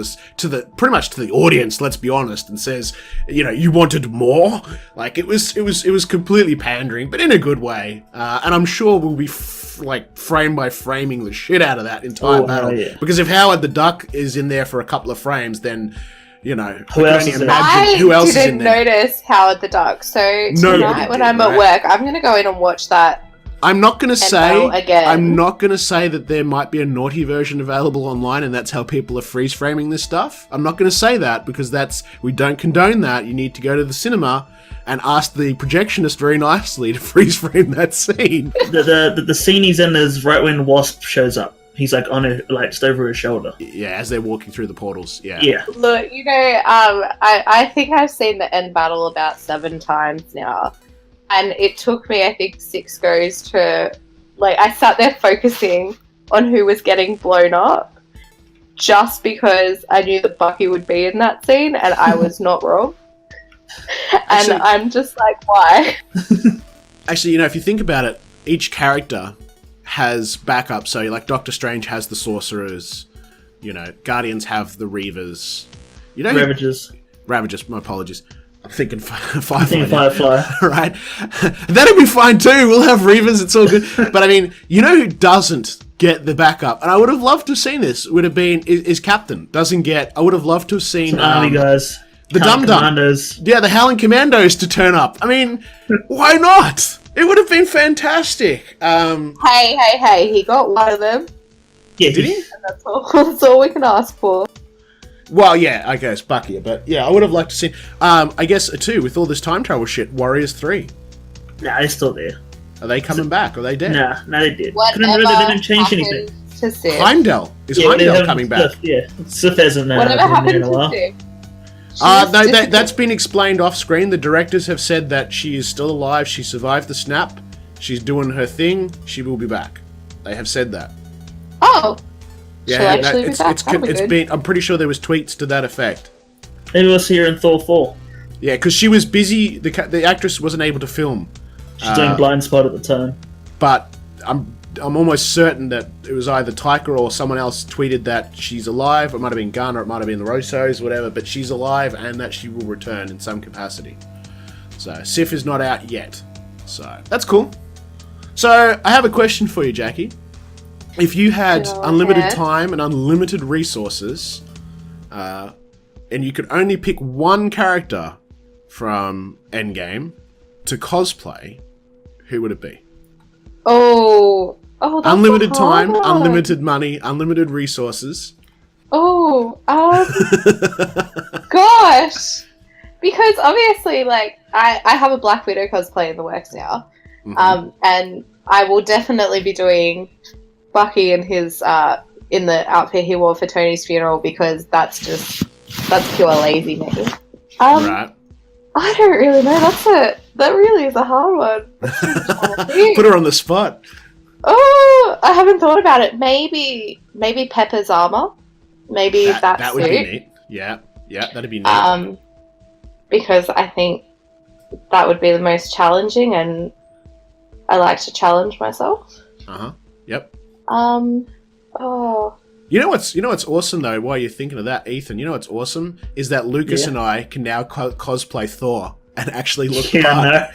pretty much to the audience. Let's be honest, and says, you wanted more. Like, it was completely pandering, but in a good way. And I'm sure we'll be frame by framing the shit out of that entire battle. Yeah. Because if Howard the Duck is in there for a couple of frames, then who else is in there? I didn't notice Howard the Duck, so tonight when I'm at work, I'm going to go in and watch that. I'm not going to say that there might be a naughty version available online, and that's how people are freeze framing this stuff. I'm not going to say that, because we don't condone that. You need to go to the cinema and ask the projectionist very nicely to freeze frame that scene. The scene he's in is right when Wasp shows up. He's like on it, like just over his shoulder. Yeah, as they're walking through the portals. Yeah. Yeah. Look, I think I've seen the end battle about 7 times now, and it took me, I think, 6 goes to, like, I sat there focusing on who was getting blown up, just because I knew that Bucky would be in that scene, and I was not wrong. And I'm just like, why? Actually, if you think about it, each character has backup. So, like, Doctor Strange has the Sorcerers, Guardians have the Reavers. Ravagers, my apologies. I'm thinking Firefly. Right? That'll be fine too. We'll have Reavers, it's all good. But I mean, who doesn't get the backup? And I would have loved to have seen this. Would have been, is Captain. Doesn't get, I would have loved to have seen... Army guys. The Dum Commandos. Yeah, the Howling Commandos to turn up. I mean, why not? It would have been fantastic. Hey, he got one of them. Yeah, did he? And that's all we can ask for. Well, yeah, I guess Bucky, but yeah, I would have liked to see. I guess too, with all this time travel shit, Warriors 3. Nah, they're still there. Are they coming back? Are they dead? Nah, they did. Whatever they didn't change anything. Heimdall. Is Heimdall coming back? Yeah, Sif hasn't whatever happened in a while. No, that's been explained off screen. The directors have said that she is still alive. She survived the snap. She's doing her thing. She will be back. They have said that. Oh. Yeah, it's been. I'm pretty sure there was tweets to that effect. Maybe we'll see her in Thor 4. Yeah, because she was busy. The actress wasn't able to film. She's doing Blind Spot at the time. But I'm almost certain that it was either Taika or someone else tweeted that she's alive. It might have been Gunn, or it might have been the Russos, whatever. But she's alive, and that she will return in some capacity. So Sif is not out yet. So that's cool. So I have a question for you, Jacqui. If you had unlimited time and unlimited resources, and you could only pick one character from Endgame to cosplay, who would it be? Oh, that's unlimited time, unlimited money, unlimited resources. Oh, gosh. Because obviously, like, I have a Black Widow cosplay in the works now. Mm-hmm. And I will definitely be doing Bucky in his in the outfit he wore for Tony's funeral because that's pure lazy me. Right. I don't really know. That really is a hard one. Put her on the spot. Oh, I haven't thought about it. Maybe Pepper's armor. Maybe that would suit. be neat. Yeah, that'd be neat. Because I think that would be the most challenging, and I like to challenge myself. Yep. Oh. You know what's awesome though? While you're thinking of that, Ethan, you know what's awesome is that Lucas and I can now cosplay Thor and actually look part.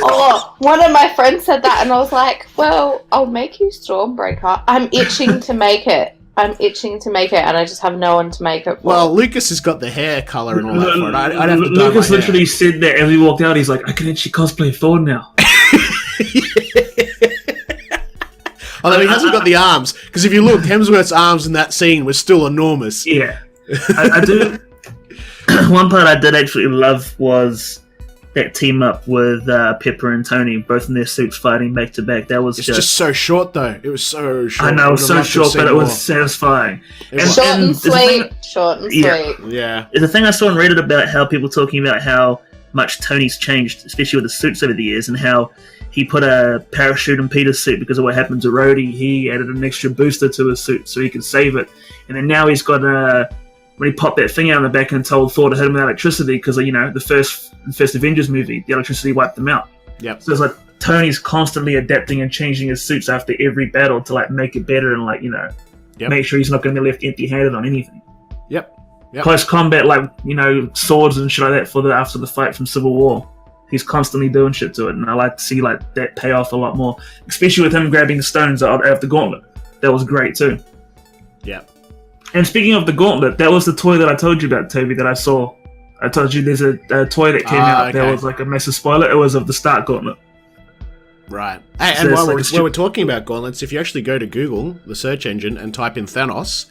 Oh, one of my friends said that, and I was like, "Well, I'll make you Stormbreaker." I'm itching to make it, and I just have no one to make it for. Well, Lucas has got the hair color and all that for it. I'd have to Lucas literally said that as we walked out. He's like, "I can actually cosplay Thor now." Although he hasn't got the arms, because if you look, Hemsworth's arms in that scene were still enormous. Yeah, I do. One part I did actually love was that team up with Pepper and Tony, both in their suits fighting back to back. That was just so short, though. It was so short. I know, it was so short, but it was satisfying. Short and sweet. Yeah. The thing I saw on Reddit about how people talking about how much Tony's changed, especially with the suits over the years, and how he put a parachute in Peter's suit because of what happened to Rhodey. He added an extra booster to his suit so he could save it. And then now he's got when he popped that thing out in the back and told Thor to hit him with electricity because, the first Avengers movie, the electricity wiped them out. Yep. So it's like Tony's constantly adapting and changing his suits after every battle to make it better and make sure he's not going to be left empty-handed on anything. Yep. Close combat, swords and shit like that after the fight from Civil War. He's constantly doing shit to it, and I like to see that pay off a lot more, especially with him grabbing the stones out of the gauntlet. That was great too. Yeah. And speaking of the gauntlet, that was the toy that I told you about, Toby, that I saw. I told you there's a toy that came out that was like a massive spoiler. It was of the Stark gauntlet. Right. Hey, and while we're talking about gauntlets, if you actually go to Google, the search engine, and type in Thanos,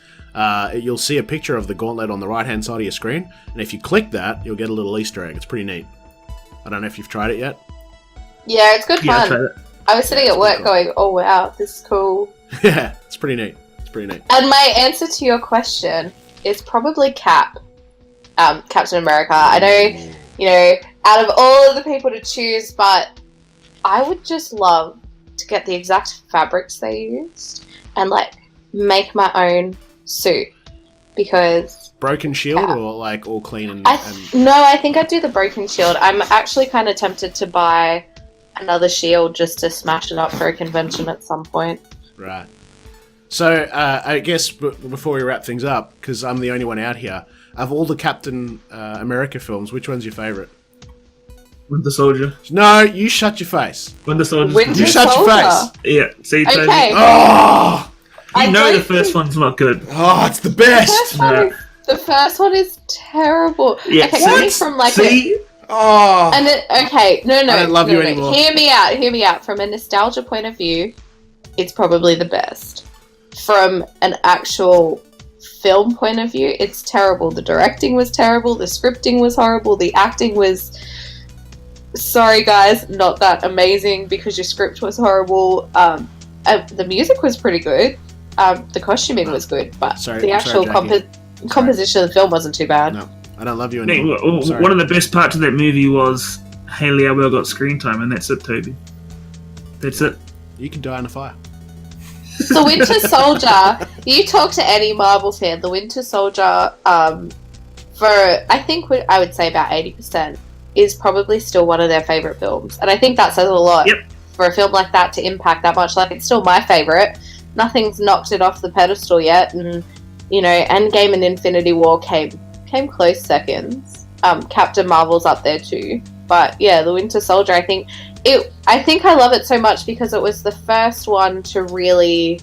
you'll see a picture of the gauntlet on the right-hand side of your screen, and if you click that, you'll get a little Easter egg. It's pretty neat. I don't know if you've tried it yet. Yeah, it's good fun. I was sitting at work going, "Oh wow, this is cool." Yeah, it's pretty neat. And my answer to your question is probably Cap, Captain America. I know, out of all of the people to choose, but I would just love to get the exact fabrics they used and make my own suit because. Broken shield or all clean and... No, I think I'd do the broken shield. I'm actually kind of tempted to buy another shield just to smash it up for a convention at some point. Right. So, I guess before we wrap things up, because I'm the only one out here, of all the Captain America films, which one's your favourite? Winter Soldier. No, you shut your face. Winter Soldier. Winter Shut your face. Yeah, see, Toby. Okay. Oh! The first one's not good. Oh, it's the best! The first one is terrible. Yeah, okay, coming from Oh. And no. I don't love you anymore. Hear me out. From a nostalgia point of view, it's probably the best. From an actual film point of view, it's terrible. The directing was terrible. The scripting was horrible. The acting was, sorry guys, not that amazing because your script was horrible. The music was pretty good. The costuming was good, but the actual composition of the film wasn't too bad. No, I don't love you anymore. One of the best parts of that movie was Hayley Atwell got screen time, and that's it, Toby. That's it. You can die in a fire. The Winter Soldier, you talk to any Marvel fan, the Winter Soldier, I would say about 80%, is probably still one of their favourite films. And I think that says a lot for a film like that to impact that much. It's still my favourite. Nothing's knocked it off the pedestal yet, and Endgame and Infinity War came close seconds. Captain Marvel's up there too, but yeah, the Winter Soldier. I think I love it so much because it was the first one to really.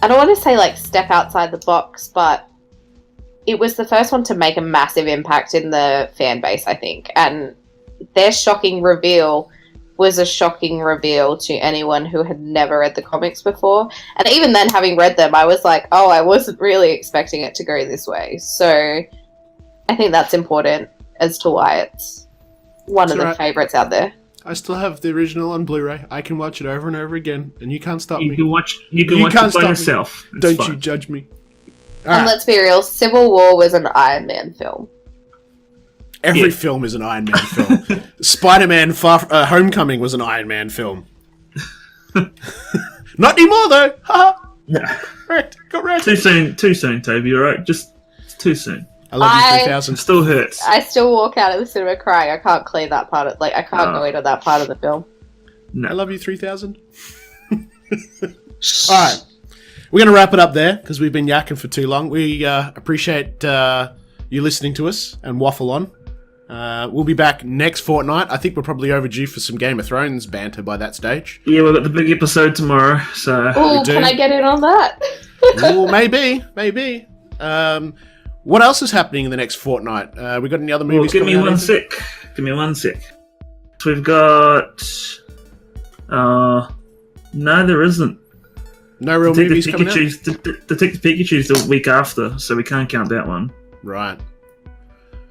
I don't want to say step outside the box, but it was the first one to make a massive impact in the fan base. I think, and their shocking reveal was a shocking reveal to anyone who had never read the comics before. And even then, having read them, I was like, oh, I wasn't really expecting it to go this way. So I think that's important as to why it's one of the favourites out there. I still have the original on Blu-ray. I can watch it over and over again, and you can't stop me. You can watch it by yourself. Don't you judge me. And let's be real, Civil War was an Iron Man film. Every film is an Iron Man film. Spider-Man Homecoming was an Iron Man film. Not anymore, though. Yeah. Right, got right. Too soon, Toby. All right, it's too soon. I love you, 3000. Still hurts. I still walk out of the cinema crying. I can't clear that part of, I can't go into that part of the film. No. I love you, 3000. Alright. We're going to wrap it up there, because we've been yakking for too long. We appreciate you listening to us and waffle on. We'll be back next fortnight. I think we're probably overdue for some Game of Thrones banter by that stage. Yeah, we've got the big episode tomorrow, so... Oh, can I get in on that? Ooh, maybe. What else is happening in the next fortnight? We got any other movies Give coming me out? Give me one sec. So we've got... no, there isn't. No real movies coming out? Detective Pikachu's the week after, so we can't count that one. Right.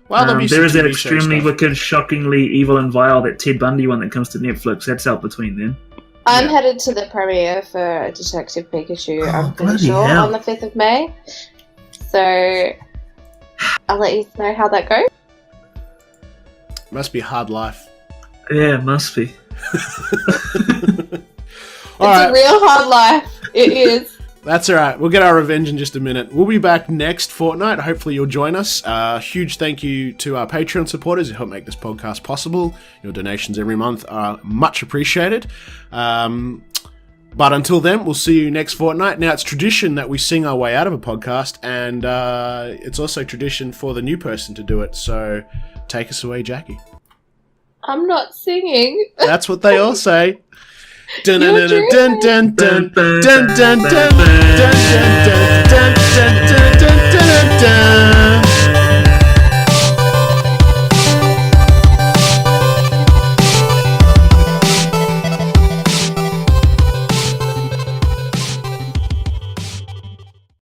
Well, there is that extremely wicked, shockingly evil and vile, that Ted Bundy one that comes to Netflix. That's out between then. I'm headed to the premiere for Detective Pikachu, I'm pretty bloody sure, hell. on the 5th of May. So, I'll let you know how that goes. Must be a hard life. Yeah, it must be. A real hard life. It is. That's alright. We'll get our revenge in just a minute. We'll be back next fortnight. Hopefully you'll join us. Huge thank you to our Patreon supporters who help make this podcast possible. Your donations every month are much appreciated. But until then, we'll see you next fortnight. Now, it's tradition that we sing our way out of a podcast, and it's also tradition for the new person to do it. So take us away, Jacqui. I'm not singing. That's what they all say. Dun dun You're dun dun dun dun dun dun dun dun dun dun dun dun dun dun dun dun.